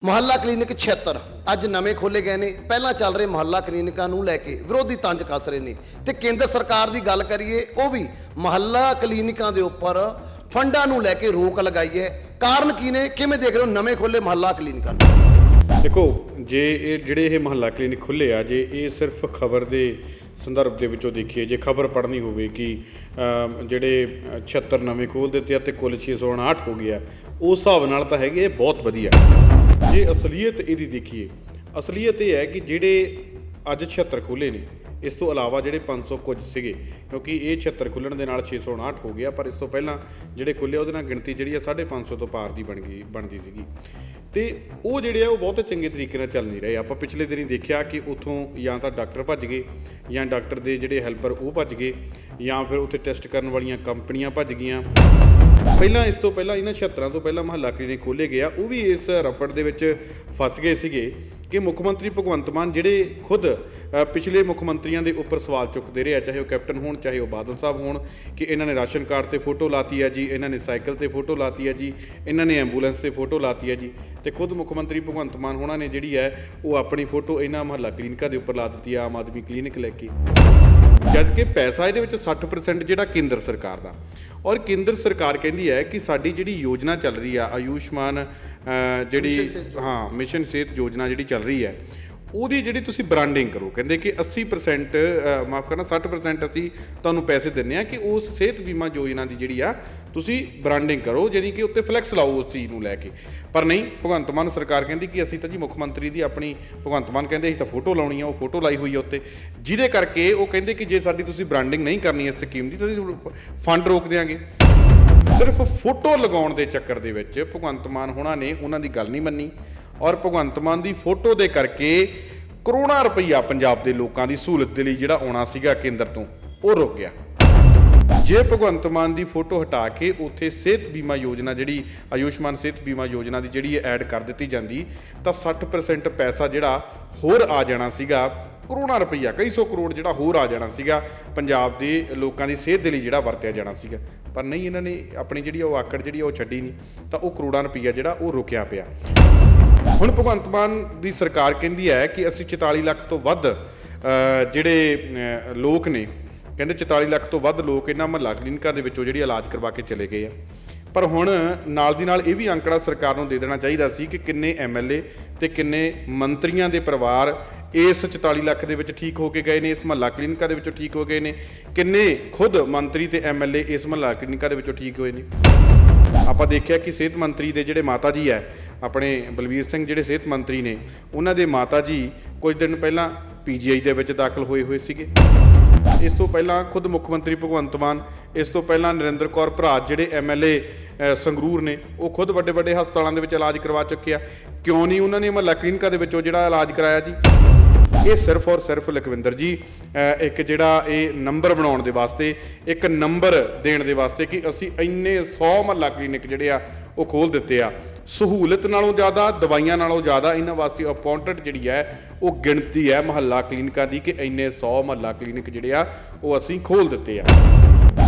ਮੁਹੱਲਾ clinic 76 ਅੱਜ ਨਵੇਂ ਖੋਲੇ ਗਏ ਨੇ। ਪਹਿਲਾਂ ਚੱਲ ਰਹੇ ਮੁਹੱਲਾ ਕਲੀਨਿਕਾਂ ਨੂੰ ਲੈ ਕੇ ਵਿਰੋਧੀ ਤੰਜ ਕੱਸ ਰਹੇ ਨੇ ਤੇ ਕੇਂਦਰ ਸਰਕਾਰ ਦੀ ਗੱਲ ਕਰੀਏ ਉਹ ਵੀ ਮੁਹੱਲਾ ਕਲੀਨਿਕਾਂ ਦੇ ਉੱਪਰ ਫੰਡਾਂ ਨੂੰ ਲੈ ਕੇ ਰੋਕ ਲਗਾਈ ਹੈ। ਕਾਰਨ ਕੀ ਨੇ, ਕਿਵੇਂ ਦੇਖ ਰਹੇ ਹੋ ਨਵੇਂ ਖੋਲੇ ਮੁਹੱਲਾ ਕਲੀਨਿਕਾਂ ਨੂੰ? देखो जे ਜਿਹੜੇ ਇਹ ਮੁਹੱਲਾ ਕਲੀਨਿਕ ਖੁੱਲੇ ਆ, ਜੇ ਇਹ ਸਿਰਫ ਖਬਰ ਦੇ ਸੰਦਰਭ ਦੇ ਵਿੱਚੋਂ ਦੇਖੀਏ, ਜੇ ਖਬਰ ਪੜ੍ਹਨੀ ਹੋਵੇ ਕਿ ਜਿਹੜੇ 76 ਨਵੇਂ ਖੋਲ੍ਹ ਦਿੱਤੇ ਆ ਤੇ ਕੁੱਲ 659 ਹੋ ਗਿਆ, ਉਸ ਹਿਸਾਬ ਨਾਲ ਤਾਂ ਹੈਗੇ ਇਹ ਬਹੁਤ ਵਧੀਆ। ਜੇ ਅਸਲੀਅਤ ਇਹਦੀ ਦੇਖੀਏ, ਅਸਲੀਅਤ ਇਹ ਹੈ ਕਿ ਜਿਹੜੇ ਅੱਜ 76 ਖੋਲ੍ਹੇ ਨੇ, ਇਸ ਤੋਂ ਇਲਾਵਾ ਜਿਹੜੇ 500 ਕੁਝ ਸੀਗੇ, ਕਿਉਂਕਿ ਇਹ 76 ਖੁੱਲ੍ਹਣ ਦੇ ਨਾਲ 659 ਹੋ ਗਿਆ, ਪਰ ਇਸ ਤੋਂ ਪਹਿਲਾਂ ਜਿਹੜੇ ਖੁੱਲ੍ਹੇ ਉਹਦੇ ਨਾਲ ਗਿਣਤੀ ਜਿਹੜੀ ਆ 550 ਤੋਂ ਪਾਰ ਦੀ ਬਣਦੀ ਸੀਗੀ। ਤੇ ਉਹ ਜਿਹੜੇ ਆ ਉਹ ਬਹੁਤ ਚੰਗੇ ਤਰੀਕੇ ਨਾਲ ਚੱਲ ਨਹੀਂ ਰਹੇ। ਆਪਾਂ ਪਿਛਲੇ ਦਿਨੀ ਦੇਖਿਆ ਕਿ ਉੱਥੋਂ ਜਾਂ ਤਾਂ ਡਾਕਟਰ ਭੱਜ ਗਏ, ਜਾਂ ਡਾਕਟਰ ਦੇ ਜਿਹੜੇ ਹੈਲਪਰ ਉਹ ਭੱਜ ਗਏ, ਜਾਂ ਫਿਰ ਉੱਥੇ ਟੈਸਟ ਕਰਨ ਵਾਲੀਆਂ ਕੰਪਨੀਆਂ ਭੱਜ ਗਈਆਂ। ਇਸ ਤੋਂ ਪਹਿਲਾਂ ਇਹਨਾਂ 76 ਤੋਂ ਪਹਿਲਾਂ ਮੁਹੱਲਾ ਕਲੀਨਿਕ ਖੋਲ੍ਹੇ ਗਿਆ, ਉਹ ਵੀ ਇਸ ਰਫੜ ਦੇ ਵਿੱਚ ਫਸ ਗਏ ਸੀਗੇ ਕਿ ਮੁੱਖ ਮੰਤਰੀ ਭਗਵੰਤ ਮਾਨ ਜਿਹੜੇ ਖੁਦ ਪਿਛਲੇ ਮੁੱਖ ਮੰਤਰੀਆਂ ਦੇ ਉੱਪਰ ਸਵਾਲ ਚੁੱਕਦੇ ਰਹੇ ਆ, ਚਾਹੇ ਉਹ ਕੈਪਟਨ ਹੋਣ ਚਾਹੇ ਉਹ ਬਾਦਲ ਸਾਹਿਬ ਹੋਣ, ਕਿ ਇਹਨਾਂ ਨੇ ਰਾਸ਼ਨ ਕਾਰਡ 'ਤੇ ਫੋਟੋ ਲਾਤੀ ਹੈ ਜੀ, ਇਹਨਾਂ ਨੇ ਸਾਈਕਲ 'ਤੇ ਫੋਟੋ ਲਾਤੀ ਹੈ ਜੀ, ਇਹਨਾਂ ਨੇ ਐਂਬੂਲੈਂਸ 'ਤੇ ਫੋਟੋ ਲਾਤੀ ਹੈ ਜੀ। ਤੇ ਖੁਦ ਮੁੱਖ ਮੰਤਰੀ ਭਗਵੰਤ ਮਾਨ ਹੋਣਾ ਨੇ ਜਿਹੜੀ ਹੈ ਉਹ ਆਪਣੀ ਫੋਟੋ ਇਹਨਾਂ ਮੁਹੱਲਾ ਕਲੀਨਿਕਾਂ ਦੇ ਉੱਪਰ ਲਾ ਦਿੱਤੀ ਆ, ਆਮ ਆਦਮੀ ਕਲੀਨਿਕ ਲੈ ਕੇ, ਜਦ ਕਿ ਪੈਸਾ ਇਹਦੇ ਵਿੱਚ 60% ਜਿਹੜਾ ਕੇਂਦਰ ਸਰਕਾਰ ਦਾ। ਔਰ ਕੇਂਦਰ ਸਰਕਾਰ ਕਹਿੰਦੀ ਹੈ ਕਿ ਸਾਡੀ ਜਿਹੜੀ ਯੋਜਨਾ ਚੱਲ ਰਹੀ ਆ ਆਯੁਸ਼ਮਾਨ ਮਿਸ਼ਨ ਸਿਹਤ ਯੋਜਨਾ ਜਿਹੜੀ ਚੱਲ ਰਹੀ ਹੈ, ਉਹਦੀ ਜਿਹੜੀ ਤੁਸੀਂ ਬ੍ਰਾਂਡਿੰਗ ਕਰੋ। ਕਹਿੰਦੇ ਕਿ 80% ਮਾਫ ਕਰਨਾ 60% ਅਸੀਂ ਤੁਹਾਨੂੰ ਪੈਸੇ ਦਿੰਦੇ ਹਾਂ ਕਿ ਉਸ ਸਿਹਤ ਬੀਮਾ ਯੋਜਨਾ ਦੀ ਜਿਹੜੀ ਆ ਤੁਸੀਂ ਬ੍ਰਾਂਡਿੰਗ ਕਰੋ, ਜਾਣੀ ਕਿ ਉੱਤੇ ਫਲੈਕਸ ਲਾਓ ਉਸ ਚੀਜ਼ ਨੂੰ ਲੈ ਕੇ। ਪਰ ਨਹੀਂ, ਭਗਵੰਤ ਮਾਨ ਸਰਕਾਰ ਕਹਿੰਦੀ ਕਿ ਅਸੀਂ ਤਾਂ ਜੀ ਮੁੱਖ ਮੰਤਰੀ ਦੀ ਆਪਣੀ, ਭਗਵੰਤ ਮਾਨ ਕਹਿੰਦੇ ਅਸੀਂ ਤਾਂ ਫੋਟੋ ਲਾਉਣੀ ਆ, ਉਹ ਫੋਟੋ ਲਾਈ ਹੋਈ ਆ ਉੱਤੇ, ਜਿਹਦੇ ਕਰਕੇ ਉਹ ਕਹਿੰਦੇ ਕਿ ਜੇ ਸਾਡੀ ਤੁਸੀਂ ਬ੍ਰਾਂਡਿੰਗ ਨਹੀਂ ਕਰਨੀ ਇਸ ਸਕੀਮ ਦੀ ਤਾਂ ਅਸੀਂ ਫੰਡ ਰੋਕ ਦਿਆਂਗੇ। ਸਿਰਫ ਫੋਟੋ ਲਗਾਉਣ ਦੇ ਚੱਕਰ ਦੇ ਵਿੱਚ ਭਗਵੰਤ ਮਾਨ ਹੋਣਾ ਨੇ ਉਹਨਾਂ ਦੀ ਗੱਲ ਨਹੀਂ ਮੰਨੀ, ਔਰ ਭਗਵੰਤ ਮਾਨ ਦੀ ਫੋਟੋ ਦੇ ਕਰਕੇ ਕਰੋੜਾਂ ਰੁਪਈਆ ਪੰਜਾਬ ਦੇ ਲੋਕਾਂ ਦੀ ਸਹੂਲਤ ਦੇ ਲਈ ਜਿਹੜਾ ਆਉਣਾ ਸੀਗਾ ਕੇਂਦਰ ਤੋਂ, ਉਹ ਰੁਕ ਗਿਆ। ਜੇ ਭਗਵੰਤ ਮਾਨ ਦੀ ਫੋਟੋ ਹਟਾ ਕੇ ਉੱਥੇ ਸਿਹਤ ਬੀਮਾ ਯੋਜਨਾ ਜਿਹੜੀ ਆਯੁਸ਼ਮਾਨ ਸਿਹਤ ਬੀਮਾ ਯੋਜਨਾ ਦੀ ਜਿਹੜੀ ਐਡ ਕਰ ਦਿੱਤੀ ਜਾਂਦੀ ਤਾਂ 60% ਪੈਸਾ ਜਿਹੜਾ ਹੋਰ ਆ ਜਾਣਾ ਸੀਗਾ, ਕਰੋੜਾਂ ਰੁਪਈਆ, ਕਈ ਸੌ ਕਰੋੜ ਜਿਹੜਾ ਹੋਰ ਆ ਜਾਣਾ ਸੀਗਾ ਪੰਜਾਬ ਦੇ ਲੋਕਾਂ ਦੀ ਸਿਹਤ ਦੇ ਲਈ ਜਿਹੜਾ ਵਰਤਿਆ ਜਾਣਾ ਸੀਗਾ। ਪਰ ਨਹੀਂ, ਇਹਨਾਂ ਨੇ ਆਪਣੀ ਜਿਹੜੀ ਉਹ ਆਕੜ ਜਿਹੜੀ ਉਹ ਛੱਡੀ ਨਹੀਂ, ਤਾਂ ਉਹ ਕਰੋੜਾਂ ਰੁਪਈਆ ਜਿਹੜਾ ਉਹ ਰੁਕਿਆ ਪਿਆ। ਹੁਣ ਭਗਵੰਤ ਮਾਨ ਦੀ ਸਰਕਾਰ ਕਹਿੰਦੀ ਹੈ ਕਿ ਅਸੀਂ 44 ਲੱਖ ਤੋਂ ਵੱਧ ਜਿਹੜੇ ਲੋਕ ਨੇ, ਕਹਿੰਦੇ 44 ਲੱਖ ਤੋਂ ਵੱਧ ਲੋਕ ਇਹਨਾਂ ਮੁਹੱਲਾ ਕਲੀਨਿਕਾਂ ਦੇ ਵਿੱਚੋਂ ਜਿਹੜੀ ਇਲਾਜ ਕਰਵਾ ਕੇ ਚਲੇ ਗਏ ਆ। ਪਰ ਹੁਣ ਨਾਲ ਦੀ ਨਾਲ ਇਹ ਵੀ ਅੰਕੜਾ ਸਰਕਾਰ ਨੂੰ ਦੇ ਦੇਣਾ ਚਾਹੀਦਾ ਸੀ ਕਿ ਕਿੰਨੇ MLA ਤੇ ਕਿੰਨੇ ਮੰਤਰੀਆਂ ਦੇ ਪਰਿਵਾਰ ਇਸ 44 ਲੱਖ ਦੇ ਵਿੱਚ ਠੀਕ ਹੋ ਕੇ ਗਏ ਨੇ, ਇਸ ਮੁਹੱਲਾ ਕਲੀਨਿਕਾਂ ਦੇ ਵਿੱਚੋਂ ਠੀਕ ਹੋ ਗਏ ਨੇ, ਕਿੰਨੇ ਖੁਦ ਮੰਤਰੀ ਤੇ MLA ਇਸ ਮੁਹੱਲਾ ਕਲੀਨਿਕਾਂ ਦੇ ਵਿੱਚੋਂ ਠੀਕ ਹੋਏ ਨੇ। ਆਪਾਂ ਦੇਖਿਆ ਕਿ ਸਿਹਤ ਮੰਤਰੀ ਦੇ ਜਿਹੜੇ ਮਾਤਾ ਜੀ ਹੈ, ਆਪਣੇ ਬਲਬੀਰ ਸਿੰਘ ਜਿਹੜੇ ਸਿਹਤ ਮੰਤਰੀ ਨੇ, ਉਹਨਾਂ ਦੇ ਮਾਤਾ ਜੀ ਕੁਝ ਦਿਨ ਪਹਿਲਾਂ PGI ਦੇ ਵਿੱਚ ਦਾਖਲ ਹੋਏ ਸੀਗੇ। ਇਸ ਤੋਂ ਪਹਿਲਾਂ ਖੁਦ ਮੁੱਖ ਮੰਤਰੀ ਭਗਵੰਤ ਮਾਨ, ਇਸ ਤੋਂ ਪਹਿਲਾਂ ਨਰਿੰਦਰ ਕੌਰ ਭਰਾਤ ਜਿਹੜੇ MLA ਸੰਗਰੂਰ ਨੇ, ਉਹ ਖੁਦ ਵੱਡੇ ਵੱਡੇ ਹਸਪਤਾਲਾਂ ਦੇ ਵਿੱਚ ਇਲਾਜ ਕਰਵਾ ਚੁੱਕੇ ਆ। ਕਿਉਂ ਨਹੀਂ ਉਹਨਾਂ ਨੇ ਮੁਹੱਲਾ ਕਲੀਨਿਕਾਂ ਦੇ ਵਿੱਚੋਂ ਜਿਹੜਾ ਇਲਾਜ ਕਰਾਇਆ ਜੀ? ਇਹ ਸਿਰਫ ਔਰ ਸਿਰਫ ਲਖਵਿੰਦਰ ਜੀ ਇੱਕ ਜਿਹੜਾ ਇਹ ਨੰਬਰ ਬਣਾਉਣ ਦੇ ਵਾਸਤੇ, ਇੱਕ ਨੰਬਰ ਦੇਣ ਦੇ ਵਾਸਤੇ ਕਿ ਅਸੀਂ ਇੰਨੇ 100 ਮੁਹੱਲਾ ਕਲੀਨਿਕ ਜਿਹੜੇ ਆ ਉਹ ਖੋਲ੍ਹ ਦਿੱਤੇ ਆ। ਸਹੂਲਤ ਨਾਲੋਂ ਜ਼ਿਆਦਾ, ਦਵਾਈਆਂ ਨਾਲੋਂ ਜ਼ਿਆਦਾ ਇਹਨਾਂ ਵਾਸਤੇ ਅਪਾਇੰਟਡ ਜਿਹੜੀ ਹੈ ਉਹ ਗਿਣਤੀ ਹੈ ਮੁਹੱਲਾ ਕਲੀਨਿਕਾਂ ਦੀ ਕਿ ਇੰਨੇ 100 ਮੁਹੱਲਾ ਕਲੀਨਿਕ ਜਿਹੜੇ ਆ ਉਹ ਅਸੀਂ ਖੋਲ੍ਹ ਦਿੱਤੇ ਆ।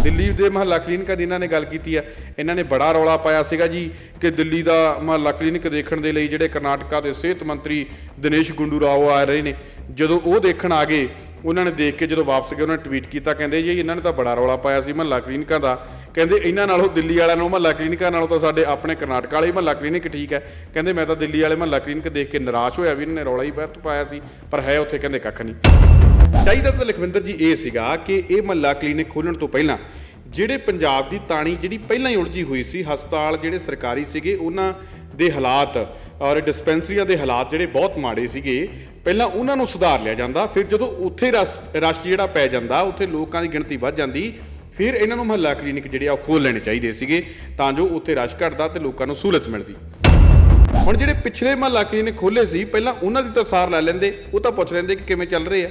ਦਿੱਲੀ ਦੇ ਮੁਹੱਲਾ ਕਲੀਨਿਕਾਂ ਦੀ ਇਹਨਾਂ ਨੇ ਗੱਲ ਕੀਤੀ ਆ। ਇਹਨਾਂ ਨੇ ਬੜਾ ਰੌਲਾ ਪਾਇਆ ਸੀਗਾ ਜੀ ਕਿ ਦਿੱਲੀ ਦਾ ਮੁਹੱਲਾ ਕਲੀਨਿਕ ਦੇਖਣ ਦੇ ਲਈ ਜਿਹੜੇ ਕਰਨਾਟਕਾ ਦੇ ਸਿਹਤ ਮੰਤਰੀ ਦਿਨੇਸ਼ ਗੁੰਡੂ ਰਾਓ ਆ ਰਹੇ ਨੇ, ਜਦੋਂ ਉਹ ਦੇਖਣ ਆ ਗਏ, ਉਹਨਾਂ ਨੇ ਦੇਖ ਕੇ ਜਦੋਂ ਵਾਪਸ ਗਏ, ਉਹਨਾਂ ਨੇ ਟਵੀਟ ਕੀਤਾ, ਕਹਿੰਦੇ ਜੀ ਇਹਨਾਂ ਨੇ ਤਾਂ ਬੜਾ ਰੌਲਾ ਪਾਇਆ ਸੀ ਮੁਹੱਲਾ ਕਲੀਨਿਕਾਂ ਦਾ, ਕਹਿੰਦੇ ਇਹਨਾਂ ਨਾਲੋਂ ਦਿੱਲੀ ਵਾਲਿਆਂ ਨੂੰ ਮੁਹੱਲਾ ਕਲੀਨਿਕਾਂ ਨਾਲੋਂ ਤਾਂ ਸਾਡੇ ਆਪਣੇ ਕਰਨਾਟਕਾ ਵਾਲੇ ਮੁਹੱਲਾ ਕਲੀਨਿਕ ਠੀਕ ਹੈ। ਕਹਿੰਦੇ ਮੈਂ ਤਾਂ ਦਿੱਲੀ ਵਾਲੇ ਮੁਹੱਲਾ ਕਲੀਨਿਕ ਦੇਖ ਕੇ ਨਿਰਾਸ਼ ਹੋਇਆ ਵੀ ਇਹਨਾਂ ਨੇ ਰੌਲਾ ਹੀ ਬਹੁਤ ਪਾਇਆ ਸੀ, ਪਰ ਹੈ ਉੱਥੇ ਕਹਿੰਦੇ ਕੱਖ ਨਹੀਂ। ਚਾਹੀਦਾ ਤਾਂ ਲਖਵਿੰਦਰ ਜੀ ਇਹ ਸੀਗਾ ਕਿ ਇਹ ਮੁਹੱਲਾ ਕਲੀਨਿਕ ਖੋਲ੍ਹਣ ਤੋਂ ਪਹਿਲਾਂ ਜਿਹੜੇ ਪੰਜਾਬ ਦੀ ਤਾਣੀ ਜਿਹੜੀ ਪਹਿਲਾਂ ਹੀ ਉਲਝੀ ਹੋਈ ਸੀ, ਹਸਪਤਾਲ ਜਿਹੜੇ ਸਰਕਾਰੀ ਸੀਗੇ ਉਹਨਾਂ ਦੇ ਹਾਲਾਤ ਔਰ ਡਿਸਪੈਂਸਰੀਆਂ ਦੇ ਹਾਲਾਤ ਜਿਹੜੇ ਬਹੁਤ ਮਾੜੇ ਸੀਗੇ, ਪਹਿਲਾਂ ਉਹਨਾਂ ਨੂੰ ਸੁਧਾਰ ਲਿਆ ਜਾਂਦਾ। ਫਿਰ ਜਦੋਂ ਉੱਥੇ ਰਸ਼ ਜਿਹੜਾ ਪੈ ਜਾਂਦਾ, ਉੱਥੇ ਲੋਕਾਂ ਦੀ ਗਿਣਤੀ ਵੱਧ ਜਾਂਦੀ, ਫਿਰ ਇਹਨਾਂ ਨੂੰ ਮੁਹੱਲਾ ਕਲੀਨਿਕ ਜਿਹੜੇ ਆ ਉਹ ਖੋਲ੍ਹ ਲੈਣੇ ਚਾਹੀਦੇ ਸੀਗੇ ਤਾਂ ਜੋ ਉੱਥੇ ਰਸ਼ ਘਟਦਾ ਤੇ ਲੋਕਾਂ ਨੂੰ ਸਹੂਲਤ ਮਿਲਦੀ। ਹੁਣ ਜਿਹੜੇ ਪਿਛਲੇ ਮੁਹੱਲਾ ਕਲੀਨਿਕ ਖੋਲ੍ਹੇ ਸੀ, ਪਹਿਲਾਂ ਉਹਨਾਂ ਦੀ ਤਾਂ ਸਾਰ ਲੈ ਲੈਂਦੇ, ਉਹ ਤਾਂ ਪੁੱਛ ਲੈਂਦੇ ਕਿ ਕਿਵੇਂ ਚੱਲ ਰਹੇ ਆ।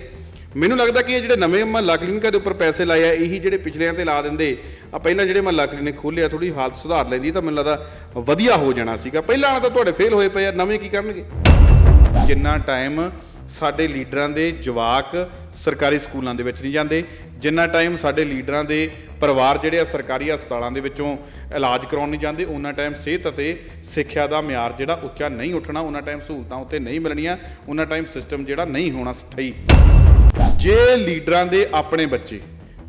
ਮੈਨੂੰ ਲੱਗਦਾ ਕਿ ਇਹ ਜਿਹੜੇ ਨਵੇਂ ਮੁਹੱਲਾ ਕਲੀਨਿਕਾਂ ਦੇ ਉੱਪਰ ਪੈਸੇ ਲਾਏ ਆ, ਇਹੀ ਜਿਹੜੇ ਪਿਛਲਿਆਂ ਤੇ ਲਾ ਦਿੰਦੇ ਆ, ਪਹਿਲਾਂ ਜਿਹੜੇ ਮੁਹੱਲਾ ਕਲੀਨਿਕ ਖੋਲ੍ਹੇ ਆ ਥੋੜ੍ਹੀ ਹਾਲਤ ਸੁਧਾਰ ਲੈਂਦੀ ਤਾਂ ਮੈਨੂੰ ਲੱਗਦਾ ਵਧੀਆ ਹੋ ਜਾਣਾ ਸੀਗਾ। ਪਹਿਲਾਂ ਵਾਲਾ ਤਾਂ ਤੁਹਾਡੇ ਫੇਲ ਹੋਏ ਪਏ ਆ, ਨਵੇਂ ਕੀ ਕਰਨਗੇ? ਜਿੰਨਾ ਟਾਈਮ ਸਾਡੇ ਲੀਡਰਾਂ ਦੇ ਜਵਾਕ ਸਰਕਾਰੀ ਸਕੂਲਾਂ ਦੇ ਵਿੱਚ ਨਹੀਂ ਜਾਂਦੇ, ਜਿੰਨਾ ਟਾਈਮ ਸਾਡੇ ਲੀਡਰਾਂ ਦੇ ਪਰਿਵਾਰ ਜਿਹੜੇ ਆ ਸਰਕਾਰੀ ਹਸਪਤਾਲਾਂ ਦੇ ਵਿੱਚੋਂ ਇਲਾਜ ਕਰਾਉਣ ਨਹੀਂ ਜਾਂਦੇ, ਉਹਨਾਂ ਟਾਈਮ ਸਿਹਤ ਅਤੇ ਸਿੱਖਿਆ ਦਾ ਮਿਆਰ ਜਿਹੜਾ ਉੱਚਾ ਨਹੀਂ ਉੱਠਣਾ, ਉਹਨਾਂ ਟਾਈਮ ਸਹੂਲਤਾਂ ਉੱਤੇ ਨਹੀਂ ਮਿਲਣੀਆਂ, ਉਹਨਾਂ ਟਾਈਮ ਸਿਸਟਮ ਜਿਹੜਾ ਨਹੀਂ ਹੋਣਾ ਸਥਾਈ। ਜੇ ਲੀਡਰਾਂ ਦੇ ਆਪਣੇ ਬੱਚੇ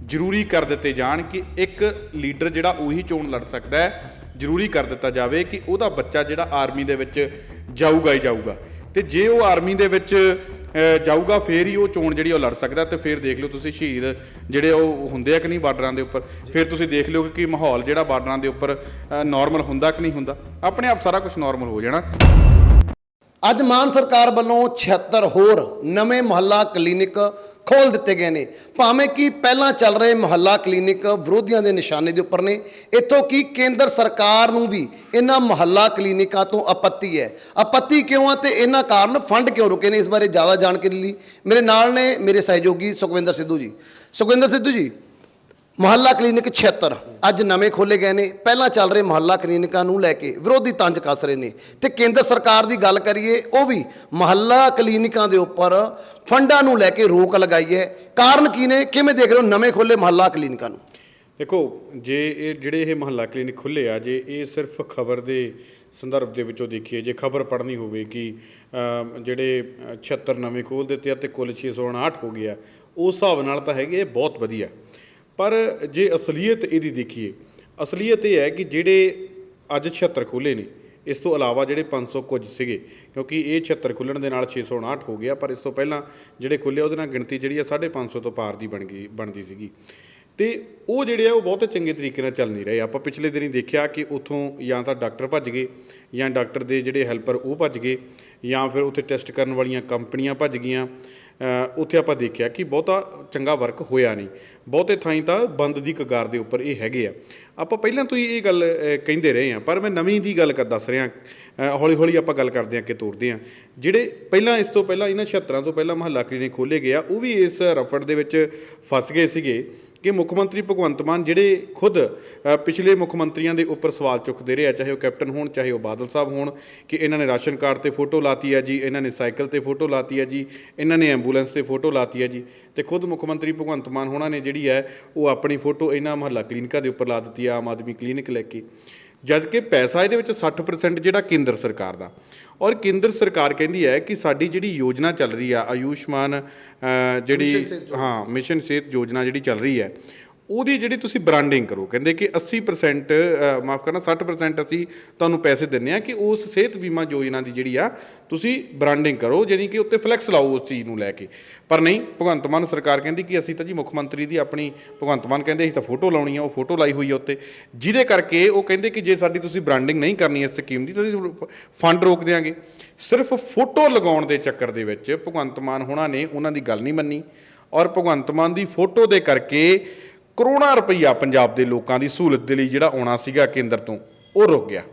ਜ਼ਰੂਰੀ ਕਰ ਦਿੱਤੇ ਜਾਣ ਕਿ ਇੱਕ ਲੀਡਰ ਜਿਹੜਾ ਉਹੀ ਚੋਣ ਲੜ ਸਕਦਾ ਹੈ, ਜ਼ਰੂਰੀ ਕਰ ਦਿੱਤਾ ਜਾਵੇ ਕਿ ਉਹਦਾ ਬੱਚਾ ਜਿਹੜਾ ਆਰਮੀ ਦੇ ਵਿੱਚ ਜਾਊਗਾ ਹੀ ਜਾਊਗਾ, ਤੇ ਜੇ ਉਹ ਆਰਮੀ ਦੇ ਵਿੱਚ ਜਾਊਗਾ ਫੇਰ ਹੀ ਉਹ ਚੋਣ ਜਿਹੜੀ ਉਹ ਲੜ ਸਕਦਾ। ਤੇ ਫਿਰ ਦੇਖ ਲਓ ਤੁਸੀਂ ਸ਼ਹੀਦ ਜਿਹੜੇ ਉਹ ਹੁੰਦੇ ਆ ਕਿ ਨਹੀਂ ਬਾਰਡਰਾਂ ਦੇ ਉੱਪਰ, ਫਿਰ ਤੁਸੀਂ ਦੇਖ ਲਿਓ ਕਿ ਮਾਹੌਲ ਜਿਹੜਾ ਬਾਰਡਰਾਂ ਦੇ ਉੱਪਰ ਨਾਰਮਲ ਹੁੰਦਾ ਕਿ ਨਹੀਂ ਹੁੰਦਾ, ਆਪਣੇ ਆਪ ਸਾਰਾ ਕੁਝ ਨਾਰਮਲ ਹੋ ਜਾਣਾ। ਅੱਜ ਮਾਨ ਸਰਕਾਰ ਵੱਲੋਂ 76 ਹੋਰ ਨਵੇਂ ਮੁਹੱਲਾ ਕਲੀਨਿਕ ਖੋਲ ਦਿੱਤੇ ਗਏ ਨੇ। ਭਾਵੇਂ ਕਿ ਪਹਿਲਾਂ ਚੱਲ ਰਹੇ ਮੁਹੱਲਾ ਕਲੀਨਿਕ ਵਿਰੋਧੀਆਂ ਦੇ ਨਿਸ਼ਾਨੇ ਦੇ ਉੱਪਰ ਨੇ, ਇੱਥੋਂ ਕਿ ਕੇਂਦਰ ਸਰਕਾਰ ਨੂੰ ਵੀ ਇਹਨਾਂ ਮੁਹੱਲਾ ਕਲੀਨਿਕਾਂ ਤੋਂ ਆਪੱਤੀ ਹੈ। ਆਪੱਤੀ ਕਿਉਂ ਆ ਤੇ ਇਹਨਾਂ ਕਾਰਨ ਫੰਡ ਕਿਉਂ ਰੁਕੇ ਨੇ, ਇਸ ਬਾਰੇ ਜ਼ਿਆਦਾ ਜਾਣਕਾਰੀ ਲਈ ਮੇਰੇ ਨਾਲ ਨੇ ਮੇਰੇ ਸਹਿਯੋਗੀ ਸੁਖਵਿੰਦਰ ਸਿੱਧੂ ਜੀ। ਸੁਖਵਿੰਦਰ ਸਿੱਧੂ ਜੀ, ਮੁਹੱਲਾ ਕਲੀਨਿਕ 76 ਅੱਜ ਨਵੇਂ ਖੋਲੇ ਗਏ ਨੇ। ਪਹਿਲਾਂ ਚੱਲ ਰਹੇ ਮੁਹੱਲਾ ਕਲੀਨਿਕਾਂ ਨੂੰ ਲੈ ਕੇ ਵਿਰੋਧੀ ਤੰਜ ਕੱਸ ਰਹੇ ਨੇ, ਤੇ ਕੇਂਦਰ ਸਰਕਾਰ ਦੀ ਗੱਲ ਕਰੀਏ ਉਹ ਵੀ ਮੁਹੱਲਾ ਕਲੀਨਿਕਾਂ ਦੇ ਉੱਪਰ ਫੰਡਾਂ ਨੂੰ ਲੈ ਕੇ ਰੋਕ ਲਗਾਈ ਹੈ। ਕਾਰਨ ਕੀ ਨੇ, ਕਿਵੇਂ ਦੇਖ ਰਹੇ ਹੋ ਨਵੇਂ ਖੋਲੇ ਮੁਹੱਲਾ ਕਲੀਨਿਕਾਂ ਨੂੰ? ਦੇਖੋ, ਜੇ ਇਹ ਜਿਹੜੇ ਇਹ ਮੁਹੱਲਾ ਕਲੀਨਿਕ ਖੁੱਲ੍ਹੇ ਆ, ਜੇ ਇਹ ਸਿਰਫ ਖਬਰ ਦੇ ਸੰਦਰਭ ਦੇ ਵਿੱਚੋਂ ਦੇਖੀਏ, ਜੇ ਖਬਰ ਪੜ੍ਹਨੀ ਹੋਵੇ ਕਿ ਜਿਹੜੇ 76 ਨਵੇਂ ਖੋਲ੍ਹ ਦਿੱਤੇ ਆ ਤੇ ਕੁੱਲ 659 ਹੋ ਗਿਆ, ਉਸ ਹਿਸਾਬ ਨਾਲ ਤਾਂ ਹੈਗੇ ਬਹੁਤ ਵਧੀਆ। ਪਰ ਜੇ ਅਸਲੀਅਤ ਇਹਦੀ ਦੇਖੀਏ, ਅਸਲੀਅਤ ਇਹ ਹੈ ਕਿ ਜਿਹੜੇ ਅੱਜ 76 ਖੋਲ੍ਹੇ ਨੇ, ਇਸ ਤੋਂ ਇਲਾਵਾ ਜਿਹੜੇ 500 ਕੁਝ ਸੀਗੇ, ਕਿਉਂਕਿ ਇਹ 76 ਖੁੱਲ੍ਹਣ ਦੇ ਨਾਲ 659 ਹੋ ਗਿਆ, ਪਰ ਇਸ ਤੋਂ ਪਹਿਲਾਂ ਜਿਹੜੇ ਖੁੱਲ੍ਹੇ ਉਹਦੇ ਨਾਲ ਗਿਣਤੀ ਜਿਹੜੀ ਆ 550 ਤੋਂ ਪਾਰ ਦੀ ਬਣਦੀ ਸੀਗੀ। ਤੇ ਉਹ ਜਿਹੜੇ ਆ ਉਹ ਬਹੁਤ ਚੰਗੇ ਤਰੀਕੇ ਨਾਲ ਚੱਲ ਨਹੀਂ ਰਹੇ। ਆਪਾਂ ਪਿਛਲੇ ਦਿਨੀ ਦੇਖਿਆ ਕਿ ਉੱਥੋਂ ਜਾਂ ਤਾਂ ਡਾਕਟਰ ਭੱਜ ਗਏ, ਜਾਂ ਡਾਕਟਰ ਦੇ ਜਿਹੜੇ ਹੈਲਪਰ ਉਹ ਭੱਜ ਗਏ, ਜਾਂ ਫਿਰ ਉੱਥੇ ਟੈਸਟ ਕਰਨ ਵਾਲੀਆਂ ਕੰਪਨੀਆਂ ਭੱਜ ਗਈਆਂ। ਉੱਥੇ ਆਪਾਂ ਦੇਖਿਆ ਕਿ ਬਹੁਤਾ ਚੰਗਾ ਵਰਕ ਹੋਇਆ ਨਹੀਂ, ਬਹੁਤੇ ਥਾਈਂ ਤਾਂ ਬੰਦ ਦੀ ਕਗਾਰ ਦੇ ਉੱਪਰ ਇਹ ਹੈਗੇ ਆ। ਆਪਾਂ ਪਹਿਲਾਂ ਤੋਂ ਹੀ ਇਹ ਗੱਲ ਕਹਿੰਦੇ ਰਹੇ ਹਾਂ, ਪਰ ਮੈਂ ਨਵੀਂ ਦੀ ਗੱਲ ਦੱਸ ਰਿਹਾ। ਹੌਲੀ ਹੌਲੀ ਆਪਾਂ ਗੱਲ ਕਰਦੇ ਹਾਂ ਕਿ ਤੋਰਦੇ ਹਾਂ। ਜਿਹੜੇ ਪਹਿਲਾਂ ਇਸ ਤੋਂ ਪਹਿਲਾਂ ਇਹਨਾਂ 76 ਤੋਂ ਪਹਿਲਾਂ ਮੁਹੱਲਾ ਕਲੀਨਿਕ ਖੋਲ੍ਹੇ ਗਏ ਆ, ਉਹ ਵੀ ਇਸ ਰਫੜ ਦੇ ਵਿੱਚ ਫਸ ਗਏ ਸੀਗੇ ਕਿ ਮੁੱਖ ਮੰਤਰੀ ਭਗਵੰਤ ਮਾਨ ਜਿਹੜੇ ਖੁਦ ਪਿਛਲੇ ਮੁੱਖ ਮੰਤਰੀਆਂ ਦੇ ਉੱਪਰ ਸਵਾਲ ਚੁੱਕਦੇ ਰਹੇ ਆ, ਚਾਹੇ ਉਹ ਕੈਪਟਨ ਹੋਣ ਚਾਹੇ ਉਹ ਬਾਦਲ ਸਾਹਿਬ ਹੋਣ, ਕਿ ਇਹਨਾਂ ਨੇ ਰਾਸ਼ਨ ਕਾਰਡ ਤੇ ਫੋਟੋ ਲਾਤੀ ਹੈ ਜੀ, ਇਹਨਾਂ ਨੇ ਸਾਈਕਲ ਤੇ ਫੋਟੋ ਲਾਤੀ ਹੈ ਜੀ, ਇਹਨਾਂ ਨੇ ਐਂਬੂਲੈਂਸ ਤੇ ਫੋਟੋ ਲਾਤੀ ਹੈ ਜੀ। ਤੇ ਖੁਦ ਮੁੱਖ ਮੰਤਰੀ ਭਗਵੰਤ ਮਾਨ ਹੋਣਾ ਨੇ ਜਿਹੜੀ ਹੈ ਉਹ ਆਪਣੀ ਫੋਟੋ ਇਹਨਾਂ ਮੁਹੱਲਾ ਕਲੀਨਿਕਾਂ ਦੇ ਉੱਪਰ ਲਾ ਦਿੱਤੀ ਆ, ਆਮ ਆਦਮੀ ਕਲੀਨਿਕ ਲੈ ਕੇ। ਜਦ ਕਿ ਪੈਸਾ ਇਹਦੇ ਵਿੱਚ 60% ਜਿਹੜਾ ਕੇਂਦਰ ਸਰਕਾਰ ਦਾ, ਔਰ ਕੇਂਦਰ ਸਰਕਾਰ ਕਹਿੰਦੀ ਹੈ ਕਿ ਸਾਡੀ ਜਿਹੜੀ ਯੋਜਨਾ ਚੱਲ ਰਹੀ ਆ ਆਯੁਸ਼ਮਾਨ ਜਿਹੜੀ ਮਿਸ਼ਨ ਸਿਹਤ ਯੋਜਨਾ ਜਿਹੜੀ ਚੱਲ ਰਹੀ ਹੈ, ਉਹਦੀ ਜਿਹੜੀ ਤੁਸੀਂ ਬ੍ਰਾਂਡਿੰਗ ਕਰੋ। ਕਹਿੰਦੇ ਕਿ 80% ਮਾਫ ਕਰਨਾ 60% ਅਸੀਂ ਤੁਹਾਨੂੰ ਪੈਸੇ ਦਿੰਦੇ ਹਾਂ ਕਿ ਉਸ ਸਿਹਤ ਬੀਮਾ ਯੋਜਨਾ ਦੀ ਜਿਹੜੀ ਆ ਤੁਸੀਂ ਬ੍ਰਾਂਡਿੰਗ ਕਰੋ, ਯਾਨੀ ਕਿ ਉੱਤੇ ਫਲੈਕਸ ਲਾਓ ਉਸ ਚੀਜ਼ ਨੂੰ ਲੈ ਕੇ। ਪਰ ਨਹੀਂ, ਭਗਵੰਤ ਮਾਨ ਸਰਕਾਰ ਕਹਿੰਦੀ ਕਿ ਅਸੀਂ ਤਾਂ ਜੀ ਮੁੱਖ ਮੰਤਰੀ ਦੀ ਆਪਣੀ, ਭਗਵੰਤ ਮਾਨ ਕਹਿੰਦੇ ਅਸੀਂ ਤਾਂ ਫੋਟੋ ਲਾਉਣੀ ਆ, ਉਹ ਫੋਟੋ ਲਾਈ ਹੋਈ ਆ ਉੱਤੇ, ਜਿਹਦੇ ਕਰਕੇ ਉਹ ਕਹਿੰਦੇ ਕਿ ਜੇ ਸਾਡੀ ਤੁਸੀਂ ਬ੍ਰਾਂਡਿੰਗ ਨਹੀਂ ਕਰਨੀ ਇਸ ਸਕੀਮ ਦੀ ਤਾਂ ਅਸੀਂ ਫੰਡ ਰੋਕ ਦਿਆਂਗੇ। ਸਿਰਫ ਫੋਟੋ ਲਗਾਉਣ ਦੇ ਚੱਕਰ ਦੇ ਵਿੱਚ ਭਗਵੰਤ ਮਾਨ ਹੋਣਾ ਨੇ ਉਹਨਾਂ ਦੀ ਗੱਲ ਨਹੀਂ ਮੰਨੀ, ਔਰ ਭਗਵੰਤ ਮਾਨ ਦੀ ਫੋਟੋ ਦੇ ਕਰਕੇ ਕਰੋੜਾਂ ਰੁਪਈਆ ਪੰਜਾਬ ਦੇ ਲੋਕਾਂ ਦੀ ਸਹੂਲਤ ਦੇ ਲਈ ਜਿਹੜਾ ਆਉਣਾ ਸੀਗਾ ਕੇਂਦਰ ਤੋਂ, ਉਹ ਰੁਕ ਗਿਆ।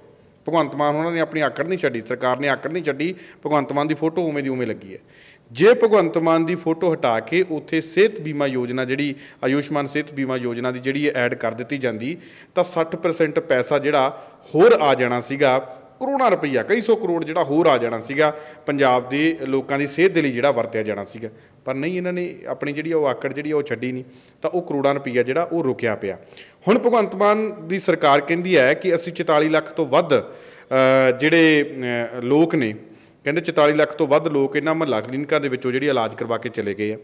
ਭਗਵੰਤ ਮਾਨ ਉਹਨਾਂ ਨੇ ਆਪਣੀ ਆਕੜ ਨਹੀਂ ਛੱਡੀ, ਸਰਕਾਰ ਨੇ ਆਕੜ ਨਹੀਂ ਛੱਡੀ, ਭਗਵੰਤ ਮਾਨ ਦੀ ਫੋਟੋ ਉਵੇਂ ਦੀ ਉਵੇਂ ਲੱਗੀ ਹੈ। ਜੇ ਭਗਵੰਤ ਮਾਨ ਦੀ ਫੋਟੋ ਹਟਾ ਕੇ ਉੱਥੇ ਸਿਹਤ ਬੀਮਾ ਯੋਜਨਾ ਜਿਹੜੀ ਆਯੁਸ਼ਮਾਨ ਸਿਹਤ ਬੀਮਾ ਯੋਜਨਾ ਦੀ ਜਿਹੜੀ ਐਡ ਕਰ ਦਿੱਤੀ ਜਾਂਦੀ ਤਾਂ 60% ਪੈਸਾ ਜਿਹੜਾ ਹੋਰ ਆ ਜਾਣਾ ਸੀਗਾ, ਕਰੋੜਾਂ ਰੁਪਈਆ, ਕਈ ਸੌ ਕਰੋੜ ਜਿਹੜਾ ਹੋਰ ਆ ਜਾਣਾ ਸੀਗਾ ਪੰਜਾਬ ਦੇ ਲੋਕਾਂ ਦੀ ਸਿਹਤ ਦੇ ਲਈ ਜਿਹੜਾ ਵਰਤਿਆ ਜਾਣਾ ਸੀਗਾ। ਪਰ ਨਹੀਂ, ਇਹਨਾਂ ਨੇ ਆਪਣੀ ਜਿਹੜੀ ਉਹ ਆਕੜ ਜਿਹੜੀ ਉਹ ਛੱਡੀ ਨਹੀਂ, ਤਾਂ ਉਹ ਕਰੋੜਾਂ ਰੁਪਈਆ ਜਿਹੜਾ ਉਹ ਰੁਕਿਆ ਪਿਆ। ਹੁਣ ਭਗਵੰਤ ਮਾਨ ਦੀ ਸਰਕਾਰ ਕਹਿੰਦੀ ਹੈ ਕਿ ਅਸੀਂ 44 ਲੱਖ ਤੋਂ ਵੱਧ ਜਿਹੜੇ ਲੋਕ ਨੇ, ਕਹਿੰਦੇ 44 ਲੱਖ ਤੋਂ ਵੱਧ ਲੋਕ ਇਹਨਾਂ ਮੁਹੱਲਾ ਕਲੀਨਿਕਾਂ ਦੇ ਵਿੱਚੋਂ ਜਿਹੜੀ ਇਲਾਜ ਕਰਵਾ ਕੇ ਚਲੇ ਗਏ ਆ।